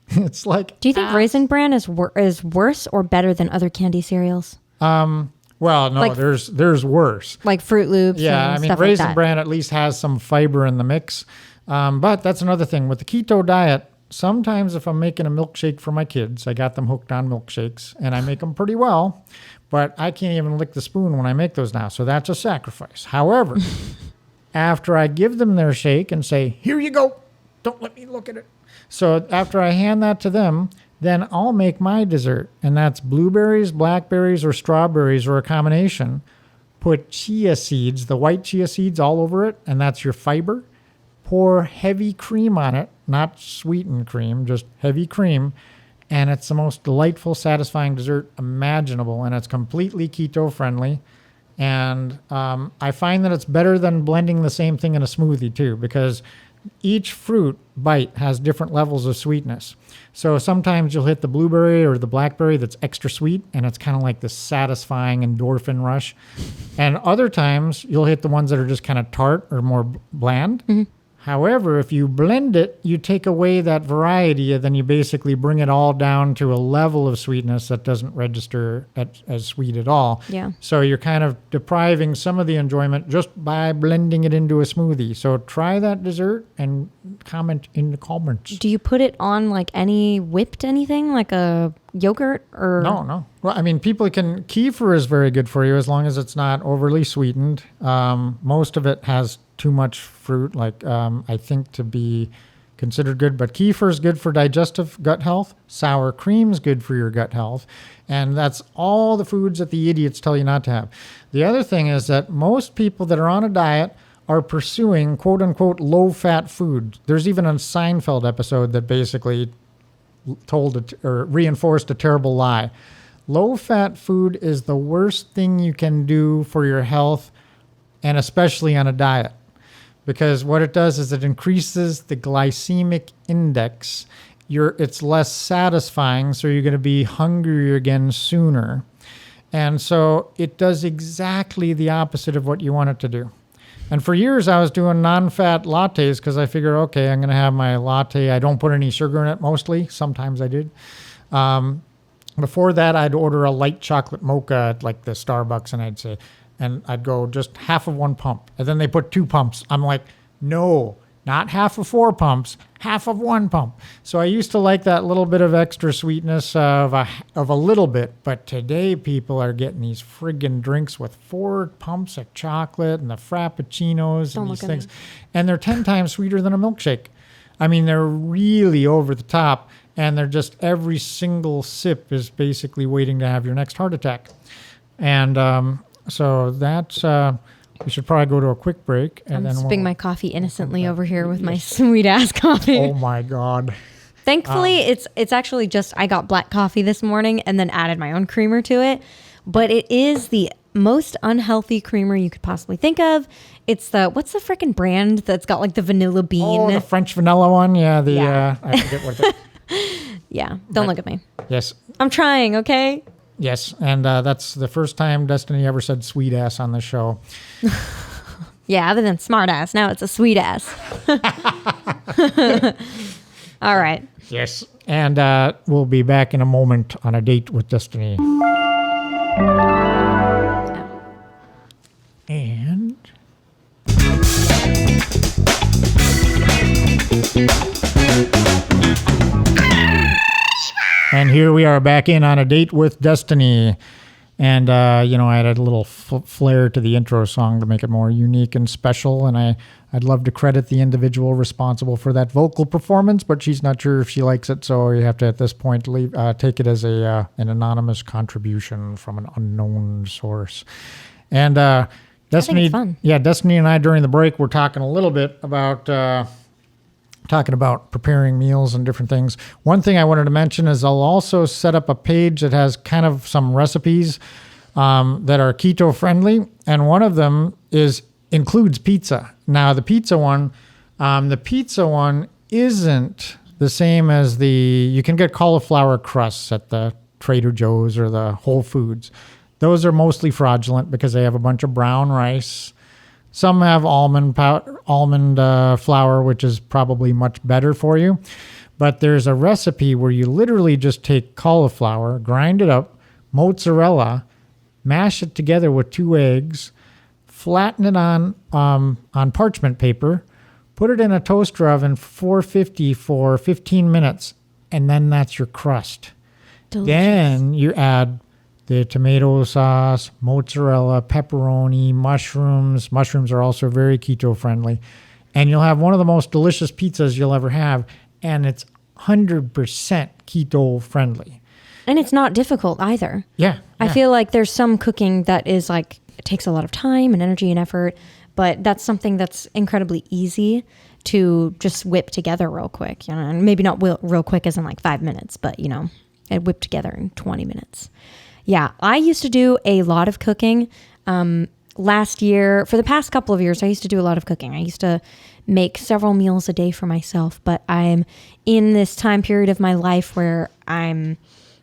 It's like... Do you think Raisin Bran is worse or better than other candy cereals? Well, no, like, there's worse. Like Fruit Loops and stuff Raisin like that. Bran at least has some fiber in the mix. But that's another thing. With the keto diet, sometimes if I'm making a milkshake for my kids, I got them hooked on milkshakes, and I make them pretty well, but I can't even lick the spoon when I make those now, so that's a sacrifice. However... after I give them their shake and say, here you go, don't let me look at it. So after I hand that to them, then I'll make my dessert. And that's blueberries, blackberries, or strawberries, or a combination. Put chia seeds, the white chia seeds all over it, and that's your fiber. pour heavy cream on it, not sweetened cream, just heavy cream. And it's the most delightful, satisfying dessert imaginable. And it's completely keto friendly. And I find that it's better than blending the same thing in a smoothie too, because each fruit bite has different levels of sweetness. So sometimes you'll hit the blueberry or the blackberry that's extra sweet, and it's kind of like this satisfying endorphin rush. And other times you'll hit the ones that are just kind of tart or more bland. Mm-hmm. However, if you blend it, you take away that variety, and then you basically bring it all down to a level of sweetness that doesn't register as sweet at all. Yeah. So you're kind of depriving some of the enjoyment just by blending it into a smoothie. So try that dessert and comment in the comments. Do you put it on like any whipped anything, like a yogurt or? No. Well, I mean, kefir is very good for you as long as it's not overly sweetened. Most of it has too much fruit, I think, to be considered good. But kefir is good for digestive gut health. Sour cream is good for your gut health. And that's all the foods that the idiots tell you not to have. The other thing is that most people that are on a diet are pursuing quote-unquote low-fat food. There's even a Seinfeld episode that basically reinforced a terrible lie. Low-fat food is the worst thing you can do for your health, and especially on a diet. Because what it does is it increases the glycemic index. It's less satisfying, so you're going to be hungrier again sooner. And so it does exactly the opposite of what you want it to do. And for years, I was doing non-fat lattes because I figured, okay, I'm going to have my latte. I don't put any sugar in it mostly. Sometimes I did. Before that, I'd order a light chocolate mocha at like the Starbucks, and I'd go just half of one pump. And then they put 2 pumps. I'm like, no, not half of 4 pumps, half of 1 pump. So I used to like that little bit of extra sweetness of a little bit. But today people are getting these friggin' drinks with 4 pumps of chocolate and the frappuccinos and these things. And they're 10 times sweeter than a milkshake. I mean, they're really over the top. And they're just, every single sip is basically waiting to have your next heart attack. And so that's, we should probably go to a quick break. And I'm sipping my coffee innocently over here with my sweet ass coffee. Oh my God. Thankfully, it's actually just, I got black coffee this morning and then added my own creamer to it. But it is the most unhealthy creamer you could possibly think of. It's what's the freaking brand that's got like the vanilla bean? Oh, the French vanilla one. Yeah, I forget what it Yeah, don't look at me. Yes. I'm trying, okay? Yes, and that's the first time Destinee ever said sweet ass on the show. Yeah, other than smart ass, now it's a sweet ass. All right. Yes, and we'll be back in a moment on A Date with Destinee. And... And here we are back in on A Date with Destinee. And, I added a little flair to the intro song to make it more unique and special. And I'd love to credit the individual responsible for that vocal performance, but she's not sure if she likes it. So you have to, at this point, take it as an anonymous contribution from an unknown source. And Destinee, Destinee and I, during the break, were talking a little bit about... talking about preparing meals and different things. One thing I wanted to mention is I'll also set up a page that has kind of some recipes that are keto friendly, and one of them includes pizza. Now the pizza one isn't the same as you can get cauliflower crusts at the Trader Joe's or the Whole Foods. Those are mostly fraudulent because they have a bunch of brown rice. Some have almond flour, which is probably much better for you. But there's a recipe where you literally just take cauliflower, grind it up, mozzarella, mash it together with 2 eggs, flatten it on parchment paper, put it in a toaster oven 450 for 15 minutes, and then that's your crust. Delicious. Then you add the tomato sauce, mozzarella, pepperoni, mushrooms. Mushrooms are also very keto friendly. And you'll have one of the most delicious pizzas you'll ever have. And it's 100% keto friendly. And it's not difficult either. Yeah. I feel like there's some cooking that is like, it takes a lot of time and energy and effort. But that's something that's incredibly easy to just whip together real quick, you know, and maybe not real quick as in like 5 minutes, but you know, it whipped together in 20 minutes. Yeah, I used to do a lot of cooking. Last year, for the past couple of years, I used to do a lot of cooking. I used to make several meals a day for myself, but I'm in this time period of my life where I'm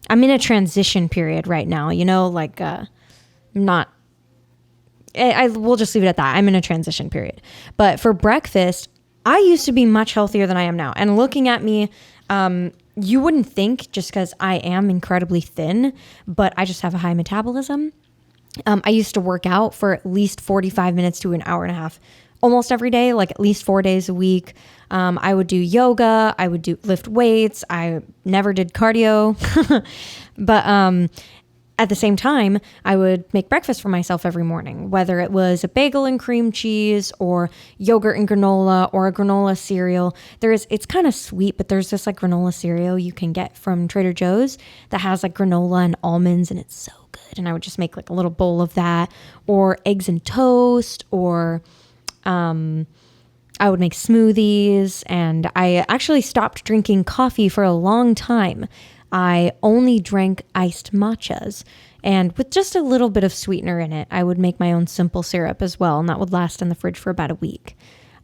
in a transition period right now, you know, like, not, I will just leave it at that. I'm in a transition period. But for breakfast, I used to be much healthier than I am now. And looking at me, you wouldn't think just because I am incredibly thin, but I just have a high metabolism. I used to work out for at least 45 minutes to an hour and a half almost every day, like at least 4 days a week. I would do yoga. I would lift weights. I never did cardio. But at the same time, I would make breakfast for myself every morning, whether it was a bagel and cream cheese or yogurt and granola or a granola cereal. It's kind of sweet, but there's this like granola cereal you can get from Trader Joe's that has like granola and almonds, and it's so good. And I would just make like a little bowl of that, or eggs and toast, or I would make smoothies. And I actually stopped drinking coffee for a long time. I only drank iced matchas, and with just a little bit of sweetener in it. I would make my own simple syrup as well, and that would last in the fridge for about a week.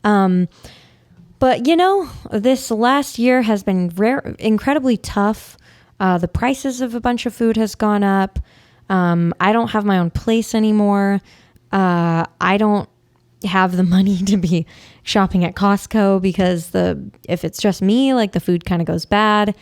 But you know, this last year has been incredibly tough. The prices of a bunch of food has gone up. I don't have my own place anymore. I don't have the money to be shopping at Costco because if it's just me, like the food kind of goes bad.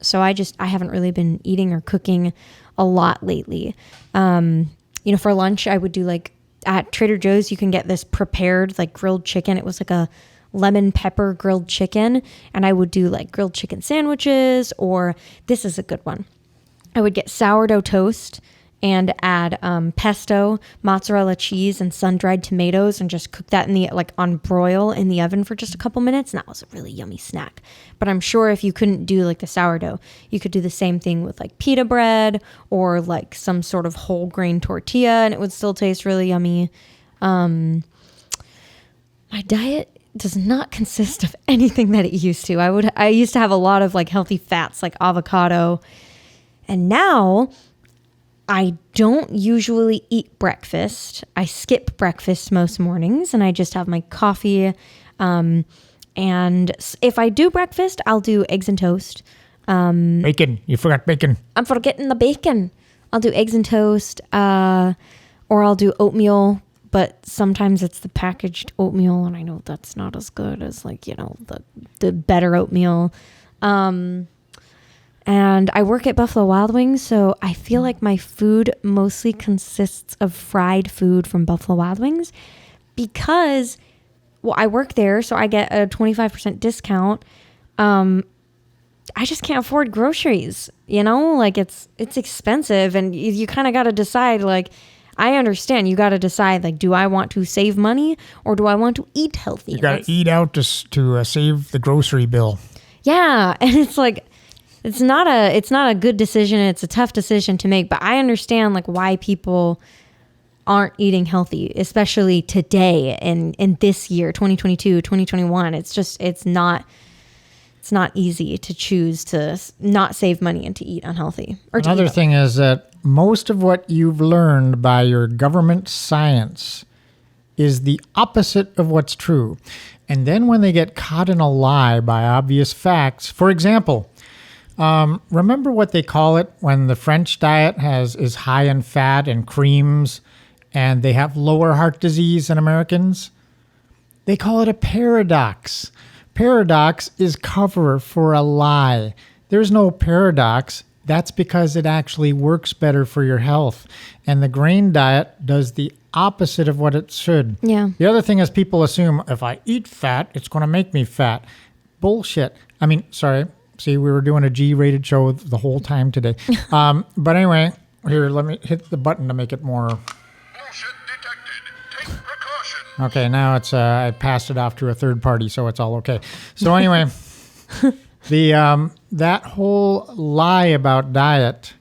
So I haven't really been eating or cooking a lot lately. You know, for lunch, I would do like at Trader Joe's, you can get this prepared like grilled chicken. It was like a lemon pepper grilled chicken. And I would do like grilled chicken sandwiches, or this is a good one. I would get sourdough toast and add pesto, mozzarella cheese, and sun-dried tomatoes, and just cook that on broil in the oven for just a couple minutes. And that was a really yummy snack. But I'm sure if you couldn't do like the sourdough, you could do the same thing with like pita bread or like some sort of whole grain tortilla, and it would still taste really yummy. My diet does not consist of anything that it used to. I used to have a lot of like healthy fats like avocado, and now I don't usually eat breakfast. I skip breakfast most mornings, and I just have my coffee. And if I do breakfast, I'll do eggs and toast. Bacon. You forgot bacon. I'm forgetting the bacon. I'll do eggs and toast, or I'll do oatmeal, but sometimes it's the packaged oatmeal, and I know that's not as good as like, you know, the better oatmeal. And I work at Buffalo Wild Wings, so I feel like my food mostly consists of fried food from Buffalo Wild Wings because, well, I work there, so I get a 25% discount. I just can't afford groceries, you know? Like, it's expensive, and you kind of got to decide, like, I understand you got to decide, like, do I want to save money or do I want to eat healthy? You got to eat out to save the grocery bill. Yeah, and it's like, it's not a good decision. It's a tough decision to make, but I understand like why people aren't eating healthy, especially today in this year, 2022, 2021. It's not easy to choose to not save money and to eat unhealthy. Or another thing is that most of what you've learned by your government science is the opposite of what's true. And then when they get caught in a lie by obvious facts, for example, remember what they call it when the French diet is high in fat and creams and they have lower heart disease than Americans? They call it a paradox. Paradox is cover for a lie. There's no paradox. That's because it actually works better for your health. And the grain diet does the opposite of what it should. Yeah. The other thing is people assume if I eat fat, it's going to make me fat. Bullshit. I mean, sorry. See, we were doing a G-rated show the whole time today. But anyway, here, let me hit the button to make it more. Bullshit detected. Take precaution. Okay, now it's I passed it off to a third party, so it's all okay. So anyway, that whole lie about diet,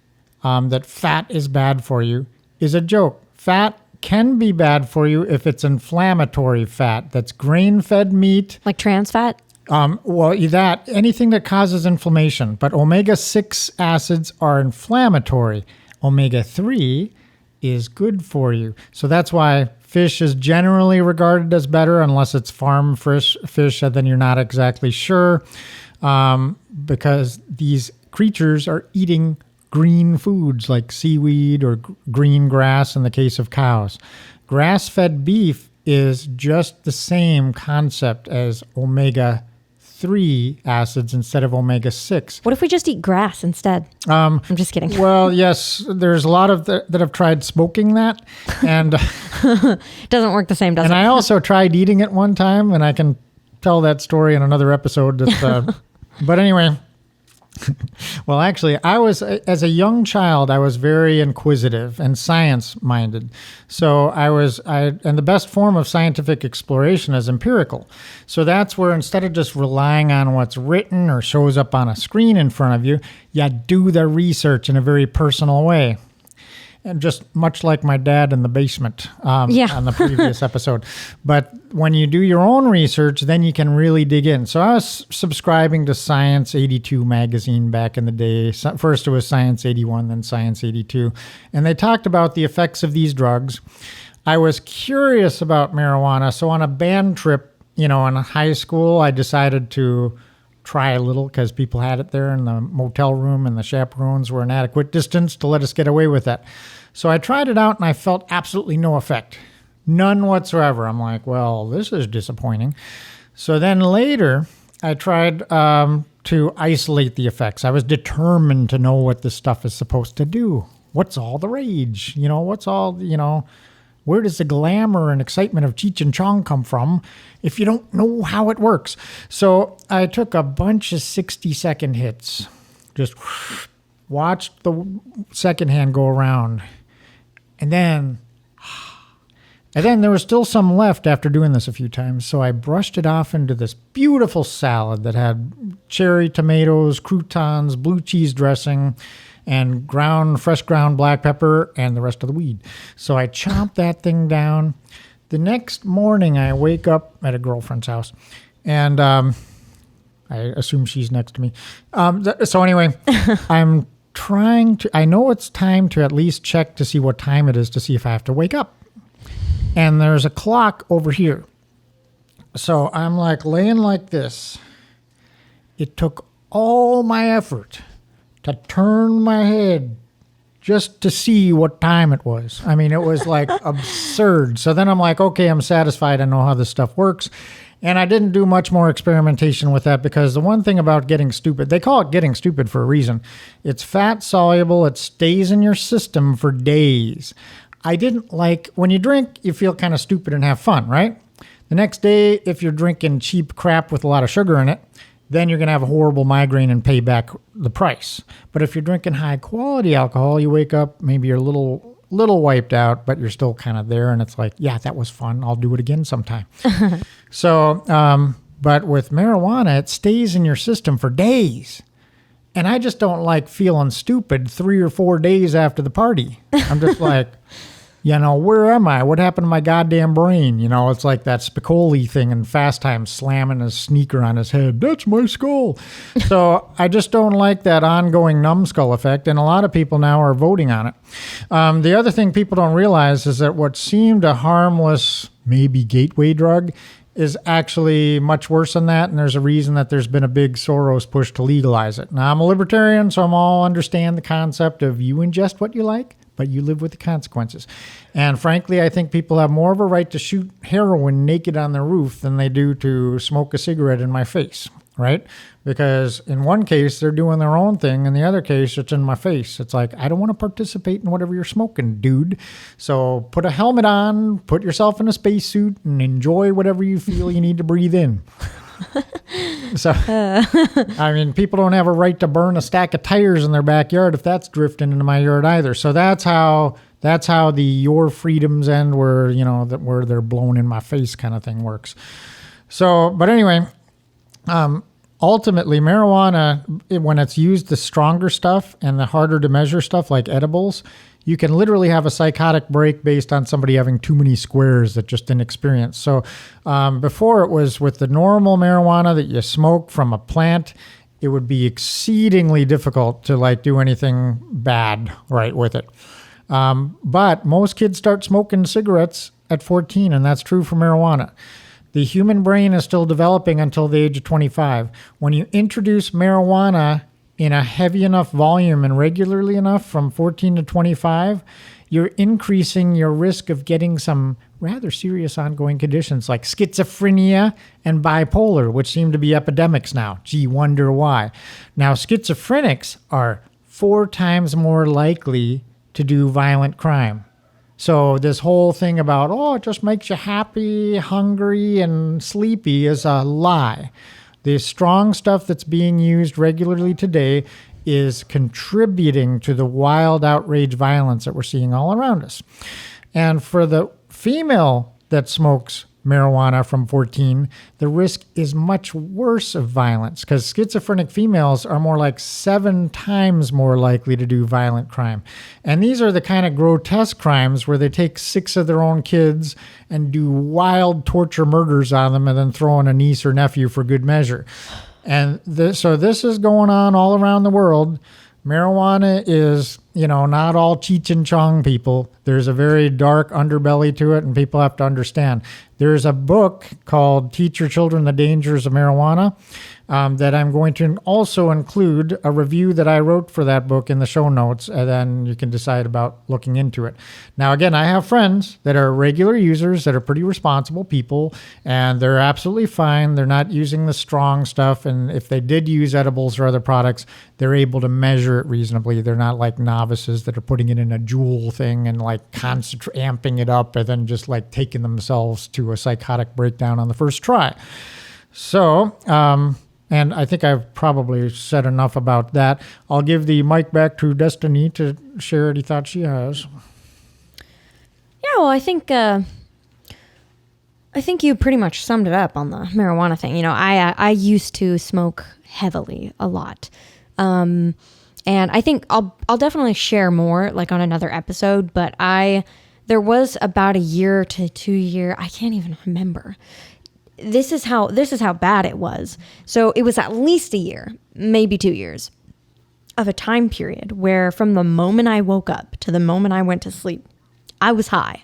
that fat is bad for you, is a joke. Fat can be bad for you if it's inflammatory fat. That's grain-fed meat. Like trans fat? Anything that causes inflammation. But omega-6 acids are inflammatory. Omega-3 is good for you. So that's why fish is generally regarded as better unless it's farm fish, and then you're not exactly sure, because these creatures are eating green foods like seaweed or green grass in the case of cows. Grass-fed beef is just the same concept as omega-3 acids instead of omega-6. What if we just eat grass instead? I'm just kidding. Well, yes, there's a lot of that have tried smoking that, and Doesn't work the same, does and it? I also tried eating it one time, and I can tell that story in another episode. But anyway, well, actually, as a young child, I was very inquisitive and science-minded. So and the best form of scientific exploration is empirical. So that's where instead of just relying on what's written or shows up on a screen in front of you, you do the research in a very personal way. And just much like my dad in the basement on the previous episode. But when you do your own research, then you can really dig in. So I was subscribing to Science 82 magazine back in the day. First it was Science 81, then Science 82. And they talked about the effects of these drugs. I was curious about marijuana. So on a band trip, in high school, I decided to try a little because people had it there in the motel room and the chaperones were an adequate distance to let us get away with that. So I tried it out and I felt absolutely no effect. None whatsoever. I'm like, well, this is disappointing. So then later I tried to isolate the effects. I was determined to know what this stuff is supposed to do. What's all the rage? Where does the glamour and excitement of Cheech and Chong come from if you don't know how it works? So I took a bunch of 60-second hits, just watched the second hand go around, and then there was still some left after doing this a few times. So I brushed it off into this beautiful salad that had cherry tomatoes, croutons, blue cheese dressing, and fresh ground black pepper, and the rest of the weed. So I chomped that thing down. The next morning, I wake up at a girlfriend's house, and I assume she's next to me. So anyway, I know it's time to at least check to see what time it is to see if I have to wake up. And there's a clock over here. So I'm like laying like this. It took all my effort to turn my head just to see what time it was. I mean, it was like absurd. So then I'm like, okay, I'm satisfied. I know how this stuff works. And I didn't do much more experimentation with that because the one thing about getting stupid, they call it getting stupid for a reason. It's fat soluble. It stays in your system for days. I didn't like, when you drink, you feel kind of stupid and have fun, right? The next day, if you're drinking cheap crap with a lot of sugar in it, then you're going to have a horrible migraine and pay back the price. But if you're drinking high quality alcohol, you wake up, maybe you're a little wiped out, but you're still kind of there. And it's like, yeah, that was fun. I'll do it again sometime. So, but with marijuana, it stays in your system for days. And I just don't like feeling stupid 3 or 4 days after the party. I'm just like, where am I? What happened to my goddamn brain? It's like that Spicoli thing in Fast Times slamming his sneaker on his head. That's my skull. So I just don't like that ongoing numbskull effect. And a lot of people now are voting on it. The other thing people don't realize is that what seemed a harmless, maybe gateway drug is actually much worse than that. And there's a reason that there's been a big Soros push to legalize it. Now, I'm a libertarian, so I'm all understand the concept of you ingest what you like, but you live with the consequences. And frankly, I think people have more of a right to shoot heroin naked on their roof than they do to smoke a cigarette in my face, right? Because in one case, they're doing their own thing. In the other case, it's in my face. It's like, I don't want to participate in whatever you're smoking, dude. So put a helmet on, put yourself in a spacesuit, and enjoy whatever you feel you need to breathe in. So, I mean, people don't have a right to burn a stack of tires in their backyard if that's drifting into my yard either. So that's how the your freedoms end, where where they're blown in my face kind of thing works. So, but anyway, ultimately, marijuana, when it's used the stronger stuff and the harder to measure stuff like edibles, you can literally have a psychotic break based on somebody having too many squares that just didn't experience. So before it was with the normal marijuana that you smoke from a plant, it would be exceedingly difficult to like do anything bad right with it. But most kids start smoking cigarettes at 14, and that's true for marijuana. The human brain is still developing until the age of 25. When you introduce marijuana in a heavy enough volume and regularly enough from 14 to 25, you're increasing your risk of getting some rather serious ongoing conditions like schizophrenia and bipolar, which seem to be epidemics now. Gee, wonder why. Now, schizophrenics are 4 times more likely to do violent crime. So this whole thing about, it just makes you happy, hungry, and sleepy is a lie. The strong stuff that's being used regularly today is contributing to the wild outrage violence that we're seeing all around us. And for the female that smokes marijuana from 14, the risk is much worse of violence because schizophrenic females are more like 7 times more likely to do violent crime. And these are the kind of grotesque crimes where they take 6 of their own kids and do wild torture murders on them and then throw in a niece or nephew for good measure. And so this is going on all around the world. Marijuana is, not all Cheech and Chong people. There's a very dark underbelly to it, and people have to understand. There's a book called Teach Your Children the Dangers of Marijuana that I'm going to also include a review that I wrote for that book in the show notes, and then you can decide about looking into it. Now, again, I have friends that are regular users that are pretty responsible people, and they're absolutely fine. They're not using the strong stuff, and if they did use edibles or other products, they're able to measure it reasonably. They're not like novices that are putting it in a Juul thing and like amping it up and then just like taking themselves to a psychotic breakdown on the first try. So, and I think I've probably said enough about that. I'll give the mic back to Destinee to share any thoughts she has. Yeah, well, I think you pretty much summed it up on the marijuana thing. I used to smoke heavily a lot. And I think I'll definitely share more like on another episode, but there was about a year to 2 year, I can't even remember. This is how bad it was. So it was at least a year, maybe 2 years of a time period where from the moment I woke up to the moment I went to sleep, I was high.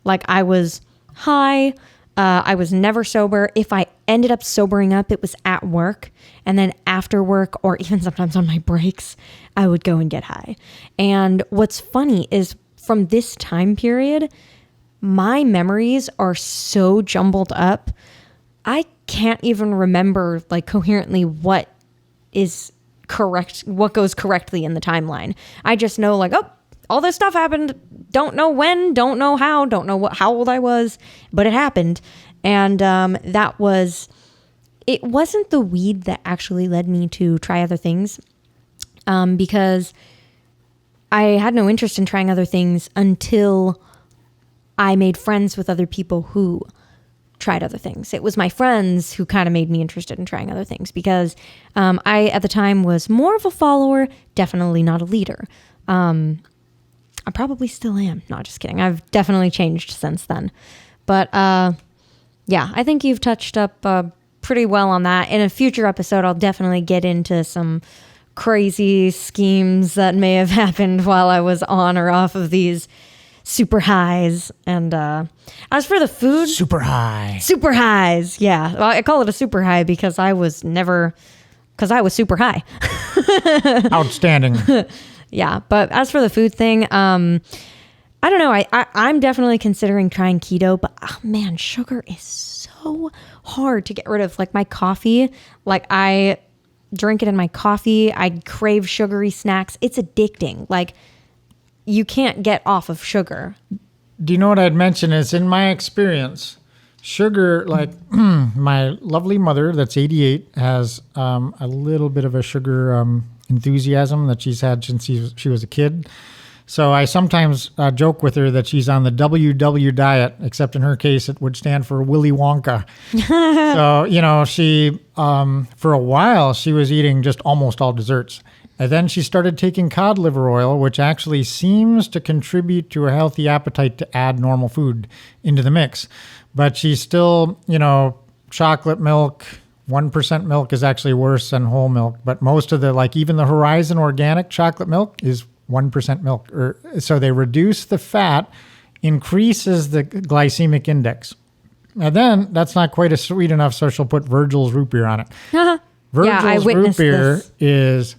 Like I was high. I was never sober. If I ended up sobering up, it was at work. And then after work, or even sometimes on my breaks, I would go and get high. And what's funny is from this time period, my memories are so jumbled up. I can't even remember like coherently what is correct, what goes correctly in the timeline. I just know like, all this stuff happened. Don't know when, don't know how, don't know how old I was, but it happened. And it wasn't the weed that actually led me to try other things, because I had no interest in trying other things until I made friends with other people who tried other things. It was my friends who kind of made me interested in trying other things because I, at the time, was more of a follower, definitely not a leader. I probably still am. Not just kidding. I've definitely changed since then. But yeah, I think you've touched up pretty well on that. In a future episode, I'll definitely get into some crazy schemes that may have happened while I was on or off of these super highs. And as for the food, Super highs. Yeah. Well, I call it a super high because I was super high. Outstanding. Yeah. But as for the food thing, I don't know. I'm definitely considering trying keto, but man, sugar is so hard to get rid of. Like my coffee, like I drink it in my coffee. I crave sugary snacks. It's addicting. Like you can't get off of sugar. Do you know what I'd mention is in my experience, sugar, like my lovely mother that's 88 has a little bit of a sugar enthusiasm that she's had since she was a kid. So I sometimes joke with her that she's on the WW diet, except in her case, it would stand for Willy Wonka. So, she, for a while, she was eating just almost all desserts. And then she started taking cod liver oil, which actually seems to contribute to a healthy appetite to add normal food into the mix. But she's still, chocolate milk, 1% milk is actually worse than whole milk. But most of even the Horizon organic chocolate milk is 1% milk. So they reduce the fat, increases the glycemic index. And then that's not quite as sweet enough, so she'll put Virgil's root beer on it. Virgil's root beer is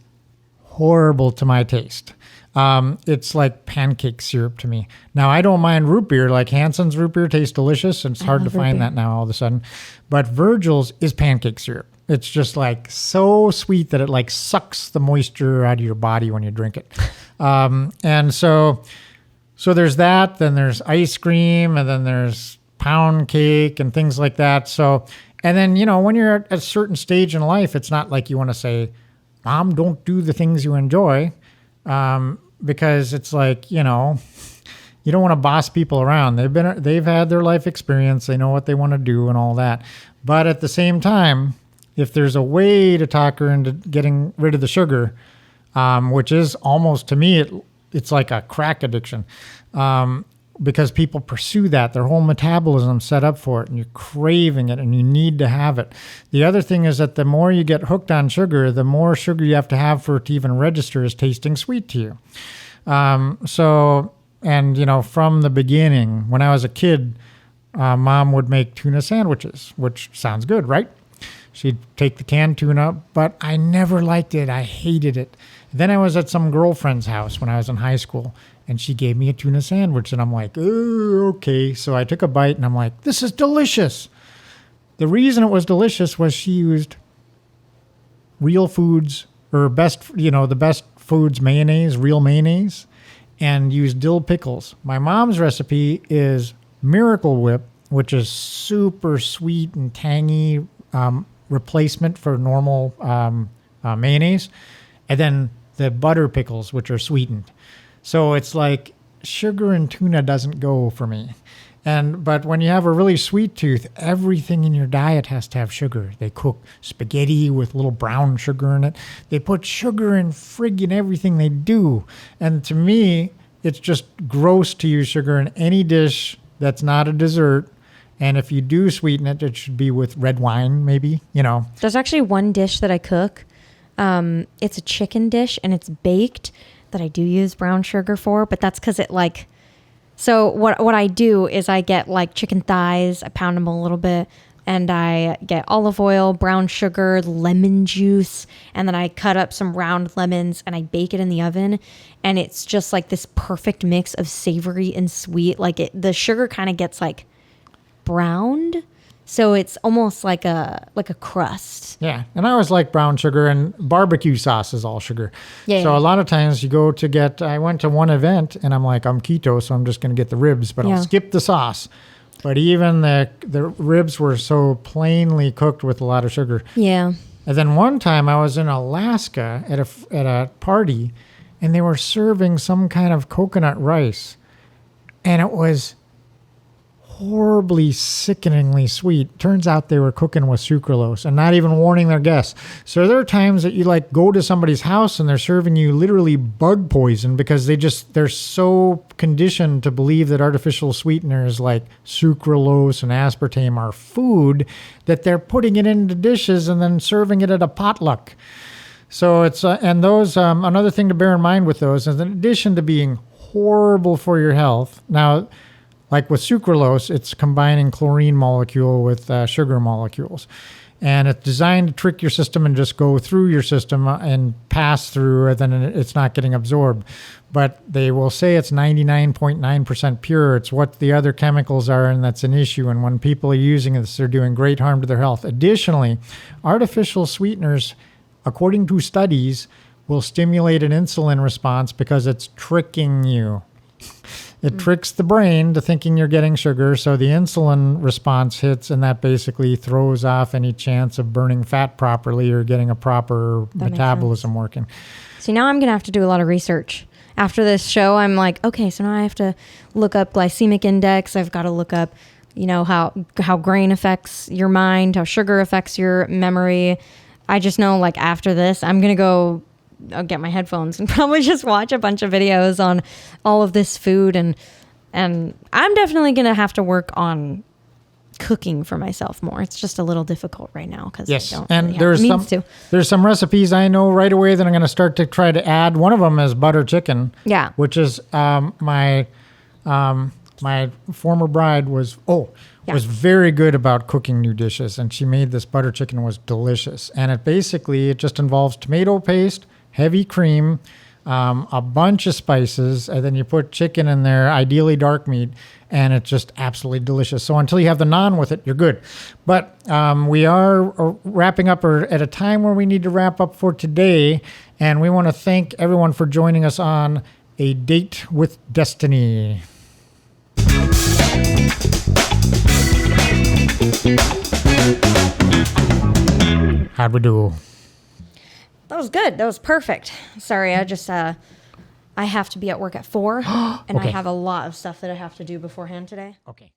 horrible to my taste. It's like pancake syrup to me. Now, I don't mind root beer. Like Hanson's root beer tastes delicious, and it's hard to find that now all of a sudden. But Virgil's is pancake syrup. It's just like so sweet that it like sucks the moisture out of your body when you drink it. And so there's that. Then there's ice cream, and then there's pound cake and things like that. So, and then, when you're at a certain stage in life, it's not like you want to say, Mom, don't do the things you enjoy. Because it's like, you don't want to boss people around. They've had their life experience. They know what they want to do and all that. But at the same time, if there's a way to talk her into getting rid of the sugar, which is almost, to me, it's like a crack addiction. Because people pursue that. Their whole metabolism's set up for it, and you're craving it, and you need to have it. The other thing is that the more you get hooked on sugar, the more sugar you have to have for it to even register as tasting sweet to you. From the beginning, when I was a kid, Mom would make tuna sandwiches, which sounds good, right? She'd take the canned tuna, but I never liked it. I hated it. Then I was at some girlfriend's house when I was in high school, and she gave me a tuna sandwich, and I'm like, oh, okay. So I took a bite, and I'm like, this is delicious. The reason it was delicious was she used real foods, or the best foods mayonnaise, real mayonnaise, and used dill pickles. My mom's recipe is Miracle Whip, which is super sweet and tangy replacement for normal mayonnaise, and then the butter pickles, which are sweetened. So it's like sugar and tuna doesn't go for me. But when you have a really sweet tooth, everything in your diet has to have sugar. They cook spaghetti with little brown sugar in it. They put sugar in friggin' everything they do. And to me, it's just gross to use sugar in any dish that's not a dessert. And if you do sweeten it, it should be with red wine, maybe, There's actually one dish that I cook. It's a chicken dish, and it's baked, that I do use brown sugar for, but that's because so what I do is I get like chicken thighs, I pound them a little bit, and I get olive oil, brown sugar, lemon juice, and then I cut up some round lemons and I bake it in the oven, and it's just like this perfect mix of savory and sweet. The sugar kind of gets like browned, so it's almost like a crust. Yeah, and I always like brown sugar, and barbecue sauce is all sugar. Yeah. So a lot of times you go to I went to one event, and I'm like, I'm keto, so I'm just going to get the ribs, but I'll skip the sauce. But even the ribs were so plainly cooked with a lot of sugar. Yeah. And then one time I was in Alaska at a party, and they were serving some kind of coconut rice, and it was horribly, sickeningly sweet. Turns out they were cooking with sucralose and not even warning their guests. So there are times that you go to somebody's house and they're serving you literally bug poison because they're so conditioned to believe that artificial sweeteners like sucralose and aspartame are food that they're putting it into dishes and then serving it at a potluck. So it's and those another thing to bear in mind with those is, in addition to being horrible for your health, now, like with sucralose, it's combining chlorine molecule with sugar molecules. And it's designed to trick your system and just go through your system and pass through, and then it's not getting absorbed. But they will say it's 99.9% pure. It's what the other chemicals are, and that's an issue. And when people are using this, they're doing great harm to their health. Additionally, artificial sweeteners, according to studies, will stimulate an insulin response because it's tricking you. It tricks the brain to thinking you're getting sugar, so the insulin response hits, and that basically throws off any chance of burning fat properly or getting a proper metabolism working. See, now I'm going to have to do a lot of research. After this show, I'm like, okay, so now I have to look up glycemic index. I've got to look up, how grain affects your mind, how sugar affects your memory. I just know, after this, I'm going to go I'll get my headphones and probably just watch a bunch of videos on all of this food. And I'm definitely going to have to work on cooking for myself more. It's just a little difficult right now because Yes, I don't and really have the means to. there's some recipes I know right away that I'm going to start to try to add. One of them is butter chicken. Yeah. Which is my former bride was very good about cooking new dishes, and she made this butter chicken was delicious. And it just involves tomato paste, heavy cream, a bunch of spices, and then you put chicken in there, ideally dark meat, and it's just absolutely delicious. So until you have the naan with it, you're good. But we are wrapping up at a time where we need to wrap up for today, and we want to thank everyone for joining us on A Date with Destinee. How'd we do? That was good. That was perfect. Sorry, I just I have to be at work at 4 and Okay. I have a lot of stuff that I have to do beforehand today. Okay.